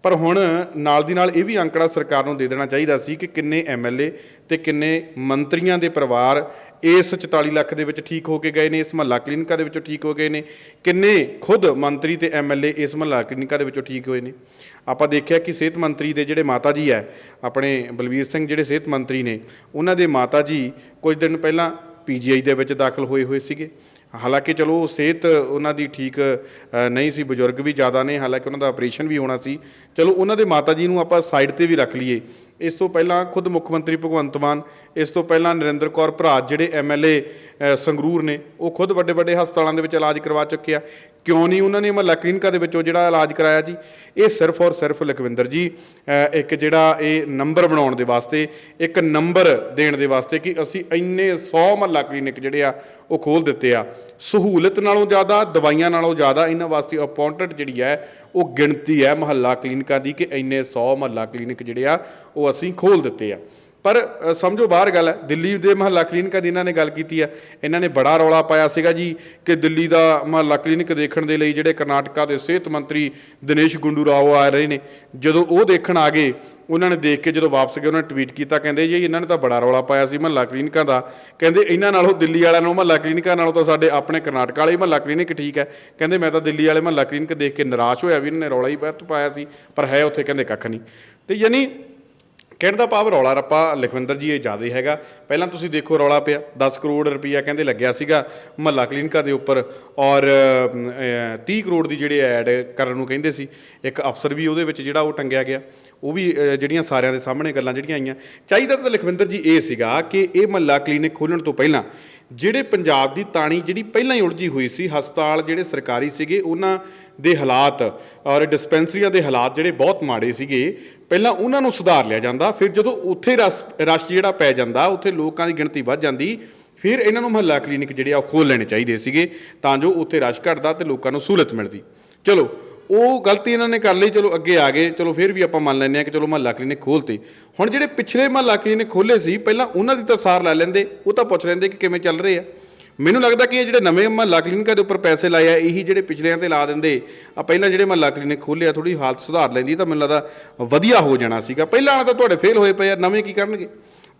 ਪਰ ਹੁਣ ਨਾਲ ਦੀ ਨਾਲ ਇਹ ਵੀ ਅੰਕੜਾ ਸਰਕਾਰ ਨੂੰ ਦੇ ਦੇਣਾ ਚਾਹੀਦਾ ਸੀ ਕਿ ਕਿੰਨੇ ਐਮਐਲਏ ਤੇ ਕਿੰਨੇ ਮੰਤਰੀਆਂ ਦੇ ਪਰਿਵਾਰ ਇਸ 44 ਲੱਖ ਦੇ ਵਿੱਚ ਠੀਕ ਹੋ ਕੇ ਗਏ ਨੇ, ਇਸ ਮੁਹੱਲਾ ਕਲੀਨਿਕਾਂ ਦੇ ਵਿੱਚੋਂ ਠੀਕ ਹੋ ਗਏ ਨੇ, ਕਿੰਨੇ ਖੁਦ ਮੰਤਰੀ ਤੇ ਐਮਐਲਏ ਇਸ ਮੁਹੱਲਾ ਕਲੀਨਿਕਾਂ ਦੇ ਵਿੱਚੋਂ ਠੀਕ ਹੋਏ ਨੇ। ਆਪਾਂ ਦੇਖਿਆ ਕਿ ਸਿਹਤ ਮੰਤਰੀ ਦੇ ਜਿਹੜੇ ਮਾਤਾ ਜੀ ਹੈ, ਆਪਣੇ ਬਲਬੀਰ ਸਿੰਘ ਜਿਹੜੇ ਸਿਹਤ ਮੰਤਰੀ ਨੇ, ਉਹਨਾਂ ਦੇ ਮਾਤਾ ਜੀ ਕੁਝ ਦਿਨ ਪਹਿਲਾਂ ਪੀਜੀਆਈ ਦੇ ਵਿੱਚ ਦਾਖਲ ਹੋਏ ਸੀਗੇ। ਹਾਲਾਂਕਿ ਚਲੋ ਸਿਹਤ ਉਹਨਾਂ ਦੀ ਠੀਕ ਨਹੀਂ ਸੀ, ਬਜ਼ੁਰਗ ਵੀ ਜ਼ਿਆਦਾ ਨੇ, ਹਾਲਾਂਕਿ ਉਹਨਾਂ ਦਾ ਆਪਰੇਸ਼ਨ ਵੀ ਹੋਣਾ ਸੀ। ਚਲੋ ਉਹਨਾਂ ਦੇ ਮਾਤਾ ਜੀ ਨੂੰ ਆਪਾਂ ਸਾਈਡ 'ਤੇ ਵੀ ਰੱਖ ਲਈਏ ਇਸ ਤੋਂ ਪਹਿਲਾਂ ਖੁਦ ਮੁੱਖ ਮੰਤਰੀ ਭਗਵੰਤ ਮਾਨ, ਇਸ ਤੋਂ ਪਹਿਲਾਂ ਨਰਿੰਦਰ ਕੌਰ ਭਰਾਜ ਜਿਹੜੇ MLA ਸੰਗਰੂਰ ਨੇ, ਉਹ ਖੁਦ ਵੱਡੇ ਵੱਡੇ ਹਸਪਤਾਲਾਂ ਦੇ ਵਿੱਚ ਇਲਾਜ ਕਰਵਾ ਚੁੱਕੇ ਆ। ਕਿਉਂ ਨਹੀਂ ਉਹਨਾਂ ਨੇ ਮੁਹੱਲਾ ਕਲੀਨਿਕਾਂ ਦੇ ਵਿੱਚੋਂ ਜਿਹੜਾ ਇਲਾਜ ਕਰਾਇਆ ਜੀ? ਇਹ ਸਿਰਫ ਔਰ ਸਿਰਫ ਲਖਵਿੰਦਰ ਜੀ ਇੱਕ ਜਿਹੜਾ ਇਹ ਨੰਬਰ ਬਣਾਉਣ ਦੇ ਵਾਸਤੇ, ਇੱਕ ਨੰਬਰ ਦੇਣ ਦੇ ਵਾਸਤੇ ਕਿ ਅਸੀਂ ਇੰਨੇ 100 ਮੁਹੱਲਾ ਕਲੀਨਿਕ ਜਿਹੜੇ ਆ ਉਹ ਖੋਲ੍ਹ ਦਿੱਤੇ ਆ। ਸਹੂਲਤ ਨਾਲੋਂ ਜ਼ਿਆਦਾ, ਦਵਾਈਆਂ ਨਾਲੋਂ ਜ਼ਿਆਦਾ ਇਹਨਾਂ ਵਾਸਤੇ ਅਪਾਇੰਟਡ ਜਿਹੜੀ ਹੈ ਉਹ ਗਿਣਤੀ ਹੈ ਮੁਹੱਲਾ ਕਲੀਨਿਕਾਂ ਦੀ ਕਿ ਇੰਨੇ 100 ਮੁਹੱਲਾ ਕਲੀਨਿਕ ਜਿਹੜੇ ਆ ਉਹ ਅਸੀਂ ਖੋਲ੍ਹ ਦਿੱਤੇ ਆ। ਪਰ ਸਮਝੋ ਬਾਹਰ ਗੱਲ ਹੈ, ਦਿੱਲੀ ਦੇ ਮੁਹੱਲਾ ਕਲੀਨਿਕਾਂ ਦੀ ਇਹਨਾਂ ਨੇ ਗੱਲ ਕੀਤੀ ਹੈ। ਇਹਨਾਂ ਨੇ ਬੜਾ ਰੌਲਾ ਪਾਇਆ ਸੀਗਾ ਜੀ ਕਿ ਦਿੱਲੀ ਦਾ ਮੁਹੱਲਾ ਕਲੀਨਿਕ ਦੇਖਣ ਦੇ ਲਈ ਜਿਹੜੇ ਕਰਨਾਟਕਾ ਦੇ ਸਿਹਤ ਮੰਤਰੀ ਦਿਨੇਸ਼ ਗੁੰਡੂ ਰਾਓ ਆ ਰਹੇ ਨੇ, ਜਦੋਂ ਉਹ ਦੇਖਣ ਆ ਗਏ, ਉਹਨਾਂ ਨੇ ਦੇਖ ਕੇ ਜਦੋਂ ਵਾਪਸ ਗਏ, ਉਹਨਾਂ ਨੇ ਟਵੀਟ ਕੀਤਾ, ਕਹਿੰਦੇ ਜੀ ਇਹਨਾਂ ਨੇ ਤਾਂ ਬੜਾ ਰੌਲਾ ਪਾਇਆ ਸੀ ਮੁਹੱਲਾ ਕਲੀਨਿਕਾਂ ਦਾ, ਕਹਿੰਦੇ ਇਹਨਾਂ ਨਾਲੋਂ ਦਿੱਲੀ ਵਾਲਿਆਂ ਨੂੰ ਮੁਹੱਲਾ ਕਲੀਨਿਕਾਂ ਨਾਲੋਂ ਤਾਂ ਸਾਡੇ ਆਪਣੇ ਕਰਨਾਟਕ ਵਾਲੇ ਮੁਹੱਲਾ ਕਲੀਨਿਕ ਠੀਕ ਹੈ। ਕਹਿੰਦੇ ਮੈਂ ਤਾਂ ਦਿੱਲੀ ਵਾਲੇ ਮੁਹੱਲਾ ਕਲੀਨਿਕ ਦੇਖ ਕੇ ਨਿਰਾਸ਼ ਹੋਇਆ ਵੀ ਇਹਨਾਂ ਨੇ ਰੌਲਾ ਹੀ ਬਹੁਤ ਪਾਇਆ ਸੀ, ਪਰ ਹੈ ਉੱਥੇ ਕਹਿੰਦੇ ਕੱਖ ਨਹੀਂ। ਤੇ ਯਾਨੀ ਕਹਿਣ ਦਾ ਭਾਵ ਰੌਲਾ ਰੱਪਾ ਲਖਵਿੰਦਰ ਜੀ ਇਹ ਜ਼ਿਆਦਾ ਹੈਗਾ। ਪਹਿਲਾਂ ਤੁਸੀਂ ਦੇਖੋ ਰੌਲਾ ਪਿਆ 10 ਕਰੋੜ ਰੁਪਈਆ ਕਹਿੰਦੇ ਲੱਗਿਆ ਸੀਗਾ ਮੁਹੱਲਾ ਕਲੀਨਿਕਾਂ ਦੇ ਉੱਪਰ, ਔਰ 30 ਕਰੋੜ ਦੀ ਜਿਹੜੇ ਐਡ ਕਰਨ ਨੂੰ ਕਹਿੰਦੇ ਸੀ। ਇੱਕ ਅਫਸਰ ਵੀ ਉਹਦੇ ਵਿੱਚ ਜਿਹੜਾ ਉਹ ਟੰਗਿਆ ਗਿਆ, ਉਹ ਵੀ ਜਿਹੜੀਆਂ ਸਾਰਿਆਂ ਦੇ ਸਾਹਮਣੇ ਗੱਲਾਂ ਜਿਹੜੀਆਂ ਆਈਆਂ। ਚਾਹੀਦਾ ਤਾਂ ਲਖਵਿੰਦਰ ਜੀ ਇਹ ਸੀਗਾ ਕਿ ਇਹ ਮੁਹੱਲਾ ਕਲੀਨਿਕ ਖੋਲ੍ਹਣ ਤੋਂ ਪਹਿਲਾਂ ਜਿਹੜੇ ਪੰਜਾਬ ਦੀ ਤਾਣੀ ਜਿਹੜੀ ਪਹਿਲਾਂ ਹੀ ਉਲਝੀ ਹੋਈ ਸੀ, ਹਸਪਤਾਲ ਜਿਹੜੇ ਸਰਕਾਰੀ ਸੀਗੇ ਉਹਨਾਂ ਦੇ ਹਾਲਾਤ ਔਰ ਡਿਸਪੈਂਸਰੀਆਂ ਦੇ ਹਾਲਾਤ ਜਿਹੜੇ ਬਹੁਤ ਮਾੜੇ ਸੀਗੇ, ਪਹਿਲਾਂ ਉਹਨਾਂ ਨੂੰ ਸੁਧਾਰ ਲਿਆ ਜਾਂਦਾ। ਫਿਰ ਜਦੋਂ ਉੱਥੇ ਰਸ਼ ਜਿਹੜਾ ਪੈ ਜਾਂਦਾ, ਉੱਥੇ ਲੋਕਾਂ ਦੀ ਗਿਣਤੀ ਵੱਧ ਜਾਂਦੀ, ਫਿਰ ਇਹਨਾਂ ਨੂੰ ਮੁਹੱਲਾ ਕਲੀਨਿਕ ਜਿਹੜੇ ਆ ਉਹ ਖੋਲ੍ਹ ਲੈਣੇ ਚਾਹੀਦੇ ਸੀਗੇ ਤਾਂ ਜੋ ਉੱਥੇ ਰਸ਼ ਘਟਦਾ ਅਤੇ ਲੋਕਾਂ ਨੂੰ ਸਹੂਲਤ ਮਿਲਦੀ। ਚਲੋ ਉਹ ਗਲਤੀ ਇਹਨਾਂ ਨੇ ਕਰ ਲਈ, ਚਲੋ ਅੱਗੇ ਆ ਗਏ, ਚਲੋ ਫਿਰ ਵੀ ਆਪਾਂ ਮੰਨ ਲੈਂਦੇ ਹਾਂ ਕਿ ਚਲੋ ਮੁਹੱਲਾ ਕਲੀਨਿਕ ਖੋਲ੍ਹਤੇ। ਹੁਣ ਜਿਹੜੇ ਪਿਛਲੇ ਮੁਹੱਲਾ ਕਲੀਨਿਕ ਖੋਲ੍ਹੇ ਸੀ, ਪਹਿਲਾਂ ਉਹਨਾਂ ਦੀ ਤਾਂ ਸਾਰ ਲੈ ਲੈਂਦੇ, ਉਹ ਤਾਂ ਪੁੱਛ ਲੈਂਦੇ ਕਿ ਕਿਵੇਂ ਚੱਲ ਰਹੇ ਆ। ਮੈਨੂੰ ਲੱਗਦਾ ਕਿ ਇਹ ਜਿਹੜੇ ਨਵੇਂ ਮੁਹੱਲਾ ਕਲੀਨਿਕਾਂ ਦੇ ਉੱਪਰ ਪੈਸੇ ਲਾਏ ਆ, ਇਹੀ ਜਿਹੜੇ ਪਿਛਲਿਆਂ 'ਤੇ ਲਾ ਦਿੰਦੇ ਆ, ਪਹਿਲਾਂ ਜਿਹੜੇ ਮੁਹੱਲਾ ਕਲੀਨਿਕ ਖੋਲ੍ਹੇ ਆ ਥੋੜ੍ਹੀ ਹਾਲਤ ਸੁਧਾਰ ਲੈਂਦੀ ਤਾਂ ਮੈਨੂੰ ਲੱਗਦਾ ਵਧੀਆ ਹੋ ਜਾਣਾ ਸੀਗਾ। ਪਹਿਲਾਂ ਵਾਲਾ ਤਾਂ ਤੁਹਾਡੇ ਫੇਲ ਹੋਏ ਪਏ ਆ, ਨਵੇਂ ਕੀ ਕਰਨਗੇ?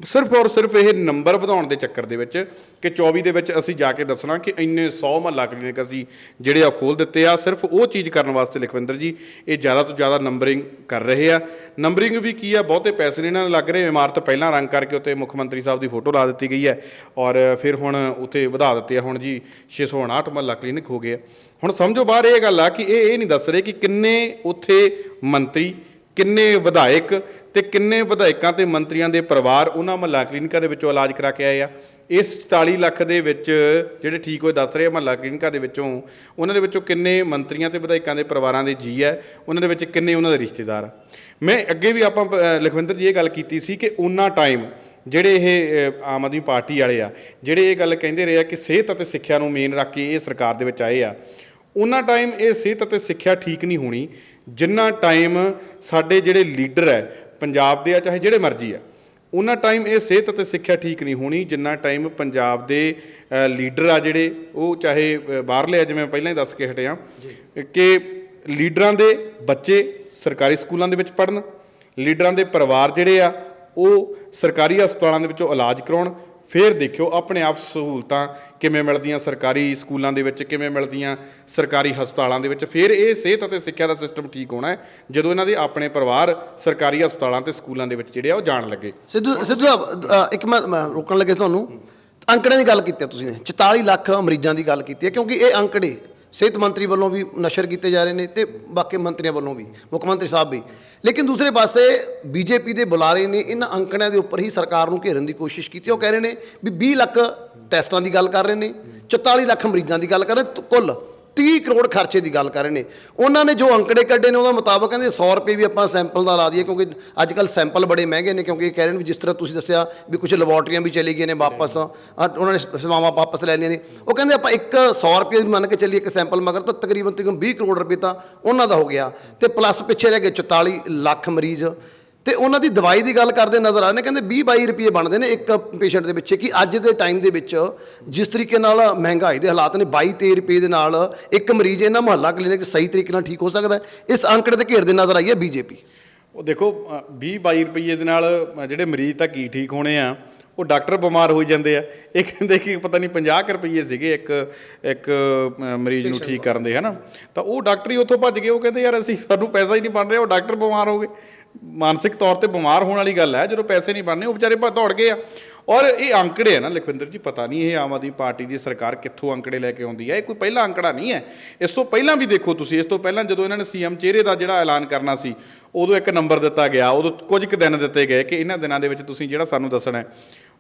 ਸਿਰਫ ਔਰ ਸਿਰਫ ਇਹ ਨੰਬਰ ਵਧਾਉਣ ਦੇ ਚੱਕਰ ਦੇ ਵਿੱਚ ਕਿ 24 ਦੇ ਵਿੱਚ ਅਸੀਂ ਜਾ ਕੇ ਦੱਸਣਾ ਕਿ ਇੰਨੇ 100 ਮੁਹੱਲਾ ਕਲੀਨਿਕ ਅਸੀਂ ਜਿਹੜੇ ਆ ਖੋਲ੍ਹ ਦਿੱਤੇ ਆ। ਸਿਰਫ ਉਹ ਚੀਜ਼ ਕਰਨ ਵਾਸਤੇ ਲਖਵਿੰਦਰ ਜੀ ਇਹ ਜ਼ਿਆਦਾ ਤੋਂ ਜ਼ਿਆਦਾ ਨੰਬਰਿੰਗ ਕਰ ਰਹੇ ਆ। ਨੰਬਰਿੰਗ ਵੀ ਕੀ ਆ, ਬਹੁਤੇ ਪੈਸੇ ਨਹੀਂ ਇਹਨਾਂ ਨੂੰ ਲੱਗ ਰਹੇ। ਇਮਾਰਤ ਪਹਿਲਾਂ ਰੰਗ ਕਰਕੇ ਉੱਤੇ ਮੁੱਖ ਮੰਤਰੀ ਸਾਹਿਬ ਦੀ ਫੋਟੋ ਲਾ ਦਿੱਤੀ ਗਈ ਹੈ ਔਰ ਫਿਰ ਹੁਣ ਉੱਥੇ ਵਧਾ ਦਿੱਤੇ ਆ, ਹੁਣ ਜੀ 659 ਮੁਹੱਲਾ ਕਲੀਨਿਕ ਹੋ ਗਏ ਆ। ਹੁਣ ਸਮਝੋ ਬਾਹਰ ਇਹ ਗੱਲ ਆ ਕਿ ਇਹ ਨਹੀਂ ਦੱਸ ਰਹੇ ਕਿ ਕਿੰਨੇ ਉੱਥੇ ਮੰਤਰੀ, ਕਿੰਨੇ ਵਿਧਾਇਕ ਤੇ ਕਿੰਨੇ ਵਿਧਾਇਕਾਂ ਤੇ ਮੰਤਰੀਆਂ ਦੇ ਪਰਿਵਾਰ ਉਹਨਾਂ ਮੁਹੱਲਾ ਕਲੀਨਿਕਾਂ ਦੇ ਵਿੱਚੋਂ ਇਲਾਜ ਕਰਾ ਕੇ ਆਏ ਆ। ਇਸ 44 ਲੱਖ ਦੇ ਵਿੱਚ ਜਿਹੜੇ ਠੀਕ ਹੋਏ ਦੱਸ ਰਹੇ ਆ ਮੁਹੱਲਾ ਕਲੀਨਿਕਾਂ ਦੇ ਵਿੱਚੋਂ, ਉਹਨਾਂ ਦੇ ਵਿੱਚੋਂ ਕਿੰਨੇ ਮੰਤਰੀਆਂ ਤੇ ਵਿਧਾਇਕਾਂ ਦੇ ਪਰਿਵਾਰਾਂ ਦੇ ਜੀ ਹੈ, ਉਹਨਾਂ ਦੇ ਵਿੱਚ ਕਿੰਨੇ ਉਹਨਾਂ ਦੇ ਰਿਸ਼ਤੇਦਾਰ ਆ। ਮੈਂ ਅੱਗੇ ਵੀ ਆਪਾਂ ਲਖਵਿੰਦਰ ਜੀ ਇਹ ਗੱਲ ਕੀਤੀ ਸੀ ਕਿ ਉਹਨਾਂ ਟਾਈਮ ਜਿਹੜੇ ਇਹ ਆਮ ਆਦਮੀ ਪਾਰਟੀ ਵਾਲੇ ਆ, ਜਿਹੜੇ ਇਹ ਗੱਲ ਕਹਿੰਦੇ ਰਹੇ ਆ ਕਿ ਸਿਹਤ ਅਤੇ ਸਿੱਖਿਆ ਨੂੰ ਮੇਨ ਰੱਖ ਕੇ ਇਹ ਸਰਕਾਰ ਦੇ ਵਿੱਚ ਆਏ ਆ, ਉਹਨਾਂ ਟਾਈਮ ਇਹ ਸਿਹਤ ਅਤੇ ਸਿੱਖਿਆ ਠੀਕ ਨਹੀਂ ਹੋਣੀ ਜਿੰਨਾ ਟਾਈਮ ਸਾਡੇ ਜਿਹੜੇ ਲੀਡਰ ਹੈ ਪੰਜਾਬ ਦੇ ਆ, ਚਾਹੇ ਜਿਹੜੇ ਮਰਜ਼ੀ ਆ, ਉਹਨਾਂ ਟਾਈਮ ਇਹ ਸਿਹਤ ਅਤੇ ਸਿੱਖਿਆ ਠੀਕ ਨਹੀਂ ਹੋਣੀ ਜਿੰਨਾ ਟਾਈਮ ਪੰਜਾਬ ਦੇ ਲੀਡਰ ਆ ਜਿਹੜੇ ਉਹ ਚਾਹੇ ਬਾਹਰਲੇ ਆ, ਜਿਵੇਂ ਪਹਿਲਾਂ ਹੀ ਦੱਸ ਕੇ ਹਟੇ ਹਾਂ ਕਿ ਲੀਡਰਾਂ ਦੇ ਬੱਚੇ ਸਰਕਾਰੀ ਸਕੂਲਾਂ ਦੇ ਵਿੱਚ ਪੜ੍ਹਨ, ਲੀਡਰਾਂ ਦੇ ਪਰਿਵਾਰ ਜਿਹੜੇ ਆ ਉਹ ਸਰਕਾਰੀ ਹਸਪਤਾਲਾਂ ਦੇ ਵਿੱਚੋਂ ਇਲਾਜ ਕਰਾਉਣ। ਫਿਰ ਦੇਖਿਓ ਆਪਣੇ ਆਪ ਸਹੂਲਤਾਂ ਕਿਵੇਂ ਮਿਲਦੀਆਂ ਸਰਕਾਰੀ ਸਕੂਲਾਂ ਦੇ ਵਿੱਚ, ਕਿਵੇਂ ਮਿਲਦੀਆਂ ਸਰਕਾਰੀ ਹਸਪਤਾਲਾਂ ਦੇ ਵਿੱਚ। ਫਿਰ ਇਹ ਸਿਹਤ ਅਤੇ ਸਿੱਖਿਆ ਦਾ ਸਿਸਟਮ ਠੀਕ ਹੋਣਾ ਹੈ ਜਦੋਂ ਇਹਨਾਂ ਦੇ ਆਪਣੇ ਪਰਿਵਾਰ ਸਰਕਾਰੀ ਹਸਪਤਾਲਾਂ ਤੇ ਸਕੂਲਾਂ ਦੇ ਵਿੱਚ ਜਿਹੜੇ ਆ ਉਹ ਜਾਣ ਲੱਗੇ। ਸਿੱਧੂ ਸਾਹਿਬ ਇੱਕ ਮੈਂ ਰੋਕਣ ਲੱਗੇ ਤੁਹਾਨੂੰ, ਅੰਕੜਿਆਂ ਦੀ ਗੱਲ ਕੀਤੀ ਤੁਸੀਂ ਨੇ, 44 ਲੱਖ ਮਰੀਜ਼ਾਂ ਦੀ ਗੱਲ ਕੀਤੀ ਹੈ, ਕਿਉਂਕਿ ਇਹ ਅੰਕੜੇ ਸਿਹਤ ਮੰਤਰੀ ਵੱਲੋਂ ਵੀ ਨਸ਼ਰ ਕੀਤੇ ਜਾ ਰਹੇ ਨੇ ਤੇ ਬਾਕੀ ਮੰਤਰੀਆਂ ਵੱਲੋਂ ਵੀ, ਮੁੱਖ ਮੰਤਰੀ ਸਾਹਿਬ ਵੀ। ਲੇਕਿਨ ਦੂਸਰੇ ਪਾਸੇ ਬੀਜੇਪੀ ਦੇ ਬੁਲਾਰੇ ਨੇ ਇਹਨਾਂ ਅੰਕੜਿਆਂ ਦੇ ਉੱਪਰ ਹੀ ਸਰਕਾਰ ਨੂੰ ਘੇਰਨ ਦੀ ਕੋਸ਼ਿਸ਼ ਕੀਤੀ। ਉਹ ਕਹਿ ਰਹੇ ਨੇ ਵੀ 20 ਲੱਖ ਟੈਸਟਾਂ ਦੀ ਗੱਲ ਕਰ ਰਹੇ ਨੇ, 44 ਲੱਖ ਮਰੀਜ਼ਾਂ ਦੀ ਗੱਲ ਕਰ ਰਹੇ, ਕੁੱਲ 30 ਕਰੋੜ ਖਰਚੇ ਦੀ ਗੱਲ ਕਰ ਰਹੇ ਨੇ। ਉਹਨਾਂ ਨੇ ਜੋ ਅੰਕੜੇ ਕੱਢੇ ਨੇ ਉਹਦੇ ਮੁਤਾਬਕ ਕਹਿੰਦੇ 100 ਰੁਪਏ ਵੀ ਆਪਾਂ ਸੈਂਪਲ ਦਾ ਲਾ ਦਈਏ, ਕਿਉਂਕਿ ਅੱਜ ਕੱਲ੍ਹ ਸੈਂਪਲ ਬੜੇ ਮਹਿੰਗੇ ਨੇ, ਕਿਉਂਕਿ ਇਹ ਕਹਿ ਰਹੇ ਨੇ ਵੀ ਜਿਸ ਤਰ੍ਹਾਂ ਤੁਸੀਂ ਦੱਸਿਆ ਵੀ ਕੁਝ ਲੈਬੋਰਟਰੀਆਂ ਵੀ ਚਲੀ ਗਈਆਂ ਨੇ ਵਾਪਸ, ਉਹਨਾਂ ਨੇ ਸੇਵਾਵਾਂ ਵਾਪਸ ਲੈ ਲਈਆਂ ਨੇ। ਉਹ ਕਹਿੰਦੇ ਆਪਾਂ 100 ਰੁਪਏ ਮੰਨ ਕੇ ਚੱਲੀਏ ਇੱਕ ਸੈਂਪਲ ਮਗਰ, ਤਾਂ ਤਕਰੀਬਨ 20 ਕਰੋੜ ਰੁਪਏ ਤਾਂ ਉਹਨਾਂ ਦਾ ਹੋ ਗਿਆ, ਤੇ ਪਲੱਸ ਪਿੱਛੇ ਰਹਿ ਗਏ 44 ਲੱਖ ਮਰੀਜ਼। ਤੇ ਉਹਨਾਂ ਦੀ ਦਵਾਈ ਦੀ ਗੱਲ ਕਰਦੇ ਨਜ਼ਰ ਆ ਰਹੇ ਨੇ, ਕਹਿੰਦੇ 20-22 ਰੁਪਏ ਬਣਦੇ ਨੇ ਇੱਕ ਪੇਸ਼ੈਂਟ ਦੇ ਪਿੱਛੇ, ਕਿ ਅੱਜ ਦੇ ਟਾਈਮ ਦੇ ਵਿੱਚ ਜਿਸ ਤਰੀਕੇ ਨਾਲ ਮਹਿੰਗਾਈ ਦੇ ਹਾਲਾਤ ਨੇ 22-23 ਰੁਪਏ ਦੇ ਨਾਲ ਇੱਕ ਮਰੀਜ਼ ਇਹਨਾਂ ਮੁਹੱਲਾ ਕਲੀਨਿਕ ਸਹੀ ਤਰੀਕੇ ਨਾਲ ਠੀਕ ਹੋ ਸਕਦਾ ਹੈ। ਇਸ ਅੰਕੜੇ ਤੇ ਘੇਰਦੇ ਨਜ਼ਰ ਆਈ ਹੈ ਬੀਜੇਪੀ। ਉਹ ਦੇਖੋ 20-22 ਰੁਪਏ ਦੇ ਨਾਲ ਜਿਹੜੇ ਮਰੀਜ਼ ਤਾਂ ਕੀ ਠੀਕ ਹੋਣੇ ਆ, ਉਹ ਡਾਕਟਰ ਬਿਮਾਰ ਹੋਈ ਜਾਂਦੇ ਆ। ਇਹ ਕਹਿੰਦੇ ਕਿ ਪਤਾ ਨਹੀਂ 50 ਕੁ ਰੁਪਏ ਸੀਗੇ ਇੱਕ ਮਰੀਜ਼ ਨੂੰ ਠੀਕ ਕਰਨ ਦੇ, ਹੈ ਨਾ, ਤਾਂ ਉਹ ਡਾਕਟਰ ਹੀ ਉੱਥੋਂ ਭੱਜ ਗਏ। ਉਹ ਕਹਿੰਦੇ ਯਾਰ ਸਾਨੂੰ ਪੈਸਾ ਹੀ ਨਹੀਂ ਬਣ ਰਿਹਾ, ਉਹ ਡਾਕਟਰ ਬਿਮਾਰ ਹੋ ਗਏ। ਮਾਨਸਿਕ ਤੌਰ ਤੇ ਬਿਮਾਰ ਹੋਣ ਵਾਲੀ ਗੱਲ ਹੈ, ਜਦੋਂ ਪੈਸੇ ਨਹੀਂ ਬਣਨੇ ਉਹ ਵਿਚਾਰੇ ਦੌੜ ਗਏ ਆ। ਔਰ ਇਹ ਅੰਕੜੇ ਆ ਨਾ ਲਖਵਿੰਦਰ ਜੀ, ਪਤਾ ਨਹੀਂ ਇਹ ਆਮ ਆਦਮੀ ਪਾਰਟੀ ਦੀ ਸਰਕਾਰ ਕਿੱਥੋਂ ਅੰਕੜੇ ਲੈ ਕੇ ਆਉਂਦੀ ਹੈ। ਇਹ ਕੋਈ ਪਹਿਲਾ ਅੰਕੜਾ ਨਹੀਂ ਹੈ। ਇਸ ਤੋਂ ਪਹਿਲਾਂ ਵੀ ਦੇਖੋ ਤੁਸੀਂ, ਇਸ ਤੋਂ ਪਹਿਲਾਂ ਜਦੋਂ ਇਹਨਾਂ ਨੇ ਸੀਐਮ ਚਿਹਰੇ ਦਾ ਜਿਹੜਾ ਐਲਾਨ ਕਰਨਾ ਸੀ, ਉਦੋਂ ਇੱਕ ਨੰਬਰ ਦਿੱਤਾ ਗਿਆ, ਉਦੋਂ ਕੁਝ ਕੁ ਦਿਨ ਦਿੱਤੇ ਗਏ ਕਿ ਇਹਨਾਂ ਦਿਨਾਂ ਦੇ ਵਿੱਚ ਤੁਸੀਂ ਜਿਹੜਾ ਸਾਨੂੰ ਦੱਸਣਾ ਹੈ।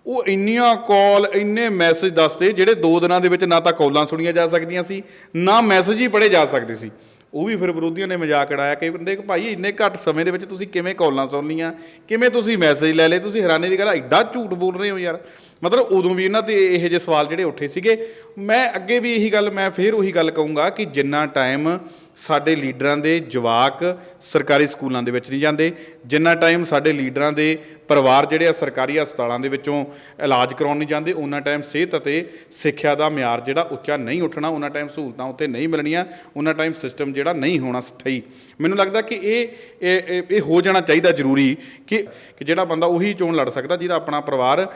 ਉਹ ਇੰਨੀਆਂ ਕਾਲ, ਇੰਨੇ ਮੈਸੇਜ ਦੱਸਦੇ ਜਿਹੜੇ 2 ਦਿਨਾਂ ਦੇ ਵਿੱਚ ਨਾ ਤਾਂ ਕਾਲਾਂ ਸੁਣੀਆਂ ਜਾ ਸਕਦੀਆਂ ਸੀ, ਨਾ ਮੈਸੇਜ ਹੀ ਪੜ੍ਹੇ ਜਾ ਸਕਦੇ ਸੀ। ਉਹ ਵੀ ਫਿਰ ਵਿਰੋਧੀਆਂ ਨੇ ਮਜ਼ਾਕ ਉਡਾਇਆ ਕਿ ਬੰਦੇ ਕਿ ਭਾਈ ਇੰਨੇ ਘੱਟ ਸਮੇਂ ਦੇ ਵਿੱਚ ਤੁਸੀਂ ਕਿਵੇਂ ਕਾਲਾਂ ਸੁਣ ਲਈਆਂ, ਕਿਵੇਂ ਤੁਸੀਂ ਮੈਸੇਜ ਲੈ ਲਏ, ਤੁਸੀਂ ਹੈਰਾਨੀ ਦੀ ਗੱਲ, ਐਡਾ ਝੂਠ ਬੋਲ ਰਹੇ ਹੋ ਯਾਰ। ਮਤਲਬ ਉਦੋਂ ਵੀ ਇਹਨਾਂ 'ਤੇ ਇਹੋ ਜਿਹੇ ਸਵਾਲ ਜਿਹੜੇ ਉੱਠੇ ਸੀਗੇ। ਮੈਂ ਅੱਗੇ ਵੀ ਇਹੀ ਗੱਲ, ਮੈਂ ਫਿਰ ਉਹੀ ਗੱਲ ਕਹੂੰਗਾ ਕਿ ਜਿੰਨਾ ਟਾਈਮ ਸਾਡੇ ਲੀਡਰਾਂ ਦੇ ਜਵਾਕ ਸਰਕਾਰੀ ਸਕੂਲਾਂ ਦੇ ਵਿੱਚ ਨਹੀਂ ਜਾਂਦੇ, ਜਿੰਨਾ ਟਾਈਮ ਸਾਡੇ ਲੀਡਰਾਂ ਦੇ ਪਰਿਵਾਰ ਜਿਹੜੇ ਆ ਸਰਕਾਰੀ ਹਸਪਤਾਲਾਂ ਦੇ ਵਿੱਚੋਂ ਇਲਾਜ ਕਰਾਉਣ ਨਹੀਂ ਜਾਂਦੇ, ਉਹਨਾਂ ਟਾਈਮ ਸਿਹਤ ਅਤੇ ਸਿੱਖਿਆ ਦਾ ਮਿਆਰ ਜਿਹੜਾ ਉੱਚਾ ਨਹੀਂ ਉੱਠਣਾ, ਉਹਨਾਂ ਟਾਈਮ ਸਹੂਲਤਾਂ ਉੱਥੇ ਨਹੀਂ ਮਿਲਣੀਆਂ, ਉਹਨਾਂ ਟਾਈਮ ਸਿਸਟਮ ਜਿਹੜਾ ਨਹੀਂ ਹੋਣਾ ਸਥਾਈ। ਮੈਨੂੰ ਲੱਗਦਾ ਕਿ ਇਹ ਹੋ ਜਾਣਾ ਚਾਹੀਦਾ ਜ਼ਰੂਰੀ ਕਿ ਜਿਹੜਾ ਬੰਦਾ ਉਹੀ ਚੋਣ ਲੜ ਸਕਦਾ ਜਿਹਦਾ ਆਪਣਾ ਪਰਿਵਾਰ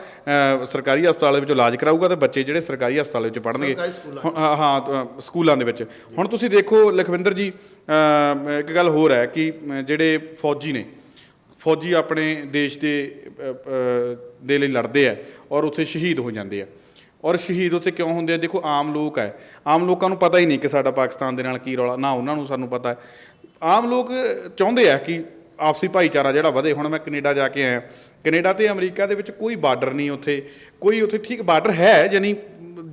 ਸਰਕਾਰੀ ਹਸਪਤਾਲ ਦੇ ਵਿੱਚ ਇਲਾਜ ਕਰਾਊਗਾ ਤੇ ਬੱਚੇ ਜਿਹੜੇ ਸਰਕਾਰੀ ਹਸਪਤਾਲ ਵਿੱਚ ਪੜ੍ਹਨਗੇ। ਹਾਂ, ਸਕੂਲਾਂ ਦੇ ਵਿੱਚ। ਹੁਣ ਤੁਸੀਂ ਦੇਖੋ ਲਖਵਿੰਦਰ ਜੀ, ਇੱਕ ਗੱਲ ਹੋਰ ਹੈ ਕਿ ਜਿਹੜੇ ਫੌਜੀ ਆਪਣੇ ਦੇਸ਼ ਦੇ ਲਈ ਲੜਦੇ ਆ ਔਰ ਉੱਥੇ ਸ਼ਹੀਦ ਹੋ ਜਾਂਦੇ ਆ। ਔਰ ਸ਼ਹੀਦ ਉੱਥੇ ਕਿਉਂ ਹੁੰਦੇ ਆ? ਦੇਖੋ ਆਮ ਲੋਕ ਹੈ, ਆਮ ਲੋਕਾਂ ਨੂੰ ਪਤਾ ਹੀ ਨਹੀਂ ਕਿ ਸਾਡਾ ਪਾਕਿਸਤਾਨ ਦੇ ਨਾਲ ਕੀ ਰੌਲਾ, ਨਾ ਉਹਨਾਂ ਨੂੰ ਸਾਨੂੰ ਪਤਾ ਹੈ। ਆਮ ਲੋਕ ਚਾਹੁੰਦੇ ਆ ਕਿ ਆਪਸੀ ਭਾਈਚਾਰਾ ਜਿਹੜਾ ਵਧੇ। ਹੁਣ ਮੈਂ ਕੈਨੇਡਾ ਜਾ ਕੇ ਆਇਆ, ਕੈਨੇਡਾ ਤੇ ਅਮਰੀਕਾ ਦੇ ਵਿੱਚ ਕੋਈ ਬਾਰਡਰ ਨਹੀਂ, ਉੱਥੇ ਠੀਕ ਬਾਰਡਰ ਹੈ ਜਾਨੀ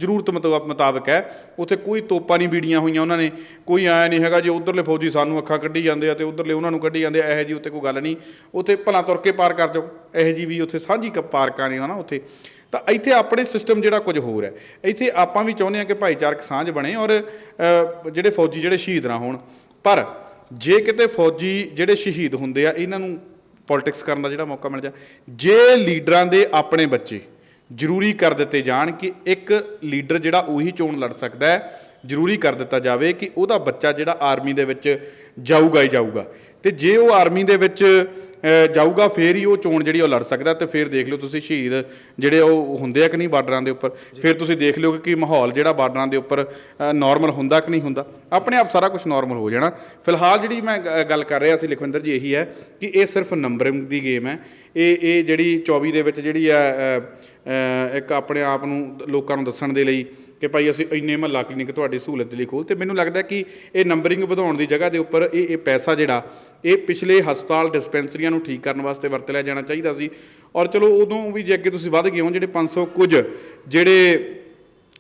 ਜ਼ਰੂਰਤ ਮੁਤਾਬਕ ਹੈ, ਉੱਥੇ ਕੋਈ ਤੋਪਾਂ ਨਹੀਂ ਬੀੜੀਆਂ ਹੋਈਆਂ ਉਹਨਾਂ ਨੇ, ਕੋਈ ਆਇਆ ਨਹੀਂ ਹੈਗਾ ਜੇ ਉੱਧਰਲੇ ਫੌਜੀ ਸਾਨੂੰ ਅੱਖਾਂ ਕੱਢੀ ਜਾਂਦੇ ਆ ਤੇ ਉੱਧਰਲੇ ਉਹਨਾਂ ਨੂੰ ਕੱਢੀ ਜਾਂਦੇ ਆ, ਇਹੋ ਜਿਹੀ ਉੱਥੇ ਕੋਈ ਗੱਲ ਨਹੀਂ। ਉੱਥੇ ਭਲਾ ਤੁਰ ਕੇ ਪਾਰ ਕਰ ਜਾਓ, ਇਹੋ ਜਿਹੀ ਵੀ ਉੱਥੇ ਸਾਂਝੀ ਪਾਰਕਾਂ ਨੇ ਨਾ ਉੱਥੇ। ਤਾਂ ਇੱਥੇ ਆਪਣੇ ਸਿਸਟਮ ਜਿਹੜਾ ਕੁਝ ਹੋਰ ਹੈ। ਇੱਥੇ ਆਪਾਂ ਵੀ ਚਾਹੁੰਦੇ ਹਾਂ ਕਿ ਭਾਈਚਾਰਕ ਸਾਂਝ ਬਣੇ ਔਰ ਜਿਹੜੇ ਫੌਜੀ ਜਿਹੜੇ ਸ਼ਹੀਦ ਨਾ ਹੋਣ। ਪਰ ਜੇ ਕਿਤੇ ਫੌਜੀ ਜਿਹੜੇ ਸ਼ਹੀਦ ਹੁੰਦੇ ਆ ਇਹਨਾਂ ਨੂੰ ਪੋਲਿਟਿਕਸ ਕਰਨ ਦਾ ਜਿਹੜਾ ਮੌਕਾ ਮਿਲ ਜਾ, ਜੇ ਲੀਡਰਾਂ ਦੇ ਆਪਣੇ ਬੱਚੇ ਜ਼ਰੂਰੀ ਕਰ ਦਿੱਤੇ ਜਾਣ ਕਿ ਇੱਕ ਲੀਡਰ ਜਿਹੜਾ ਉਹੀ ਚੋਣ ਲੜ ਸਕਦਾ ਹੈ, ਜ਼ਰੂਰੀ ਕਰ ਦਿੱਤਾ ਜਾਵੇ ਕਿ ਉਹਦਾ ਬੱਚਾ ਜਿਹੜਾ ਆਰਮੀ ਦੇ ਵਿੱਚ ਜਾਊਗਾ ਹੀ ਜਾਊਗਾ, ਤੇ ਜੇ ਉਹ ਆਰਮੀ ਦੇ ਵਿੱਚ ਜਾਊਗਾ ਫਿਰ ਹੀ ਉਹ ਚੋਣ ਜਿਹੜੀ ਉਹ ਲੜ ਸਕਦਾ। ਤੇ ਫਿਰ ਦੇਖ ਲਿਓ ਤੁਸੀਂ ਸ਼ਹੀਦ ਜਿਹੜੇ ਉਹ ਹੁੰਦੇ ਆ ਕਿ ਨਹੀਂ ਬਾਰਡਰਾਂ ਦੇ ਉੱਪਰ, ਫਿਰ ਤੁਸੀਂ ਦੇਖ ਲਿਓ ਕਿ ਮਾਹੌਲ ਜਿਹੜਾ ਬਾਰਡਰਾਂ ਦੇ ਉੱਪਰ ਨੋਰਮਲ ਹੁੰਦਾ ਕਿ ਨਹੀਂ ਹੁੰਦਾ। ਆਪਣੇ ਆਪ ਸਾਰਾ ਕੁਝ ਨੋਰਮਲ ਹੋ ਜਾਣਾ। ਫਿਲਹਾਲ ਜਿਹੜੀ ਮੈਂ ਗੱਲ ਕਰ ਰਿਹਾ ਸੀ ਲਖਵਿੰਦਰ ਜੀ, ਇਹੀ ਹੈ ਕਿ ਇਹ ਸਿਰਫ ਨੰਬਰਿੰਗ ਦੀ ਗੇਮ ਹੈ। ਇਹ ਜਿਹੜੀ 24 ਦੇ ਵਿੱਚ ਜਿਹੜੀ ਹੈ ਇੱਕ ਆਪਣੇ ਆਪ ਨੂੰ ਲੋਕਾਂ ਨੂੰ ਦੱਸਣ ਦੇ ਲਈ ਕਿ ਭਾਈ ਅਸੀਂ ਇੰਨੇ ਮੁਹੱਲਾ ਕਲੀਨਿਕ ਤੁਹਾਡੀ ਸਹੂਲਤ ਦੇ ਲਈ ਖੋਲ੍ਹ, ਤੇ ਮੈਨੂੰ ਲੱਗਦਾ ਕਿ ਇਹ ਨੰਬਰਿੰਗ ਵਧਾਉਣ ਦੀ ਜਗ੍ਹਾ ਦੇ ਉੱਪਰ ਇਹ ਪੈਸਾ ਜਿਹੜਾ ਇਹ ਪਿਛਲੇ ਹਸਪਤਾਲ ਡਿਸਪੈਂਸਰੀਆਂ ਨੂੰ ਠੀਕ ਕਰਨ ਵਾਸਤੇ ਵਰਤ ਲਿਆ ਜਾਣਾ ਚਾਹੀਦਾ ਸੀ। ਔਰ ਚਲੋ ਉਦੋਂ ਵੀ ਜੇ ਅੱਗੇ ਤੁਸੀਂ ਵੱਧ ਗਏ ਹੋ, ਜਿਹੜੇ 500 ਕੁਝ ਜਿਹੜੇ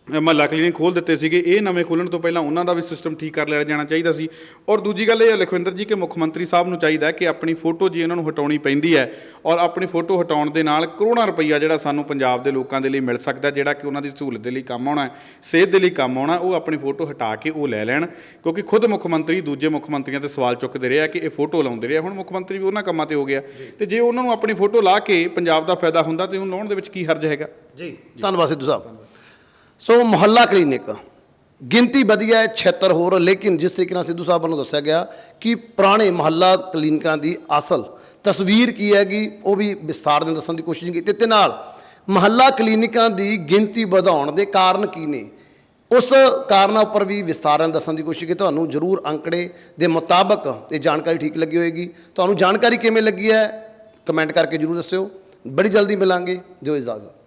ਮੁਹੱਲਾ ਕਲੀਨਿਕ ਖੋਲ੍ਹ ਦਿੱਤੇ ਸੀਗੇ, ਇਹ ਨਵੇਂ ਖੋਲ੍ਹਣ ਤੋਂ ਪਹਿਲਾਂ ਉਹਨਾਂ ਦਾ ਵੀ ਸਿਸਟਮ ਠੀਕ ਕਰ ਲਿਆ ਜਾਣਾ ਚਾਹੀਦਾ ਸੀ। ਔਰ ਦੂਜੀ ਗੱਲ ਇਹ ਹੈ ਲਖਵਿੰਦਰ ਜੀ ਕਿ ਮੁੱਖ ਮੰਤਰੀ ਸਾਹਿਬ ਨੂੰ ਚਾਹੀਦਾ ਕਿ ਆਪਣੀ ਫੋਟੋ ਜੇ ਉਹਨਾਂ ਨੂੰ ਹਟਾਉਣੀ ਪੈਂਦੀ ਹੈ, ਔਰ ਆਪਣੀ ਫੋਟੋ ਹਟਾਉਣ ਦੇ ਨਾਲ ਕਰੋੜਾਂ ਰੁਪਈਆ ਜਿਹੜਾ ਸਾਨੂੰ ਪੰਜਾਬ ਦੇ ਲੋਕਾਂ ਦੇ ਲਈ ਮਿਲ ਸਕਦਾ, ਜਿਹੜਾ ਕਿ ਉਹਨਾਂ ਦੀ ਸਹੂਲਤ ਦੇ ਲਈ ਕੰਮ ਆਉਣਾ, ਸਿਹਤ ਦੇ ਲਈ ਕੰਮ ਆਉਣਾ, ਉਹ ਆਪਣੀ ਫੋਟੋ ਹਟਾ ਕੇ ਉਹ ਲੈ ਲੈਣ। ਕਿਉਂਕਿ ਖੁਦ ਮੁੱਖ ਮੰਤਰੀ ਦੂਜੇ ਮੁੱਖ ਮੰਤਰੀਆਂ 'ਤੇ ਸਵਾਲ ਚੁੱਕਦੇ ਰਹੇ ਆ ਕਿ ਇਹ ਫੋਟੋ ਲਾਉਂਦੇ ਰਹੇ। ਹੁਣ ਮੁੱਖ ਮੰਤਰੀ ਵੀ ਉਹਨਾਂ ਕੰਮਾਂ 'ਤੇ ਹੋ ਗਿਆ, ਤੇ ਜੇ ਉਹਨਾਂ ਨੂੰ ਆਪਣੀ ਫੋਟੋ ਲਾ ਕੇ ਪੰਜਾਬ ਦਾ ਫਾਇਦਾ ਹੁੰਦਾ ਤੇ ਉਹਨੂੰ ਲਾਉਣ ਦੇ ਵਿੱਚ ਕੀ ਹਰਜ ਹੈਗਾ। ਜੀ ਧੰਨਵਾਦ ਸਿੱਧੂ ਸਾਹਿਬ। ਸੋ ਮੁਹੱਲਾ ਕਲੀਨਿਕ ਗਿਣਤੀ ਵਧੀ ਹੈ 76 ਹੋਰ, ਲੇਕਿਨ ਜਿਸ ਤਰੀਕੇ ਨਾਲ ਸਿੱਧੂ ਸਾਹਿਬ ਵੱਲੋਂ ਦੱਸਿਆ ਗਿਆ ਕਿ ਪੁਰਾਣੇ ਮੁਹੱਲਾ ਕਲੀਨਿਕਾਂ ਦੀ ਅਸਲ ਤਸਵੀਰ ਕੀ ਹੈਗੀ ਉਹ ਵੀ ਵਿਸਥਾਰ ਨਾਲ ਦੱਸਣ ਦੀ ਕੋਸ਼ਿਸ਼ ਕੀਤੀ, ਤੇ ਨਾਲ ਮੁਹੱਲਾ ਕਲੀਨਿਕਾਂ ਦੀ ਗਿਣਤੀ ਵਧਾਉਣ ਦੇ ਕਾਰਨ ਕੀ ਨੇ ਉਸ ਕਾਰਨਾਂ ਉੱਪਰ ਵੀ ਵਿਸਥਾਰ ਨਾਲ ਦੱਸਣ ਦੀ ਕੋਸ਼ਿਸ਼ ਕੀਤੀ। ਤੁਹਾਨੂੰ ਜ਼ਰੂਰ ਅੰਕੜੇ ਦੇ ਮੁਤਾਬਕ ਇਹ ਜਾਣਕਾਰੀ ਠੀਕ ਲੱਗੀ ਹੋਏਗੀ। ਤੁਹਾਨੂੰ ਜਾਣਕਾਰੀ ਕਿਵੇਂ ਲੱਗੀ ਹੈ ਕਮੈਂਟ ਕਰਕੇ ਜ਼ਰੂਰ ਦੱਸਿਓ। ਬੜੀ ਜਲਦੀ ਮਿਲਾਂਗੇ, ਦਿਓ ਇਜਾਜ਼ਤ।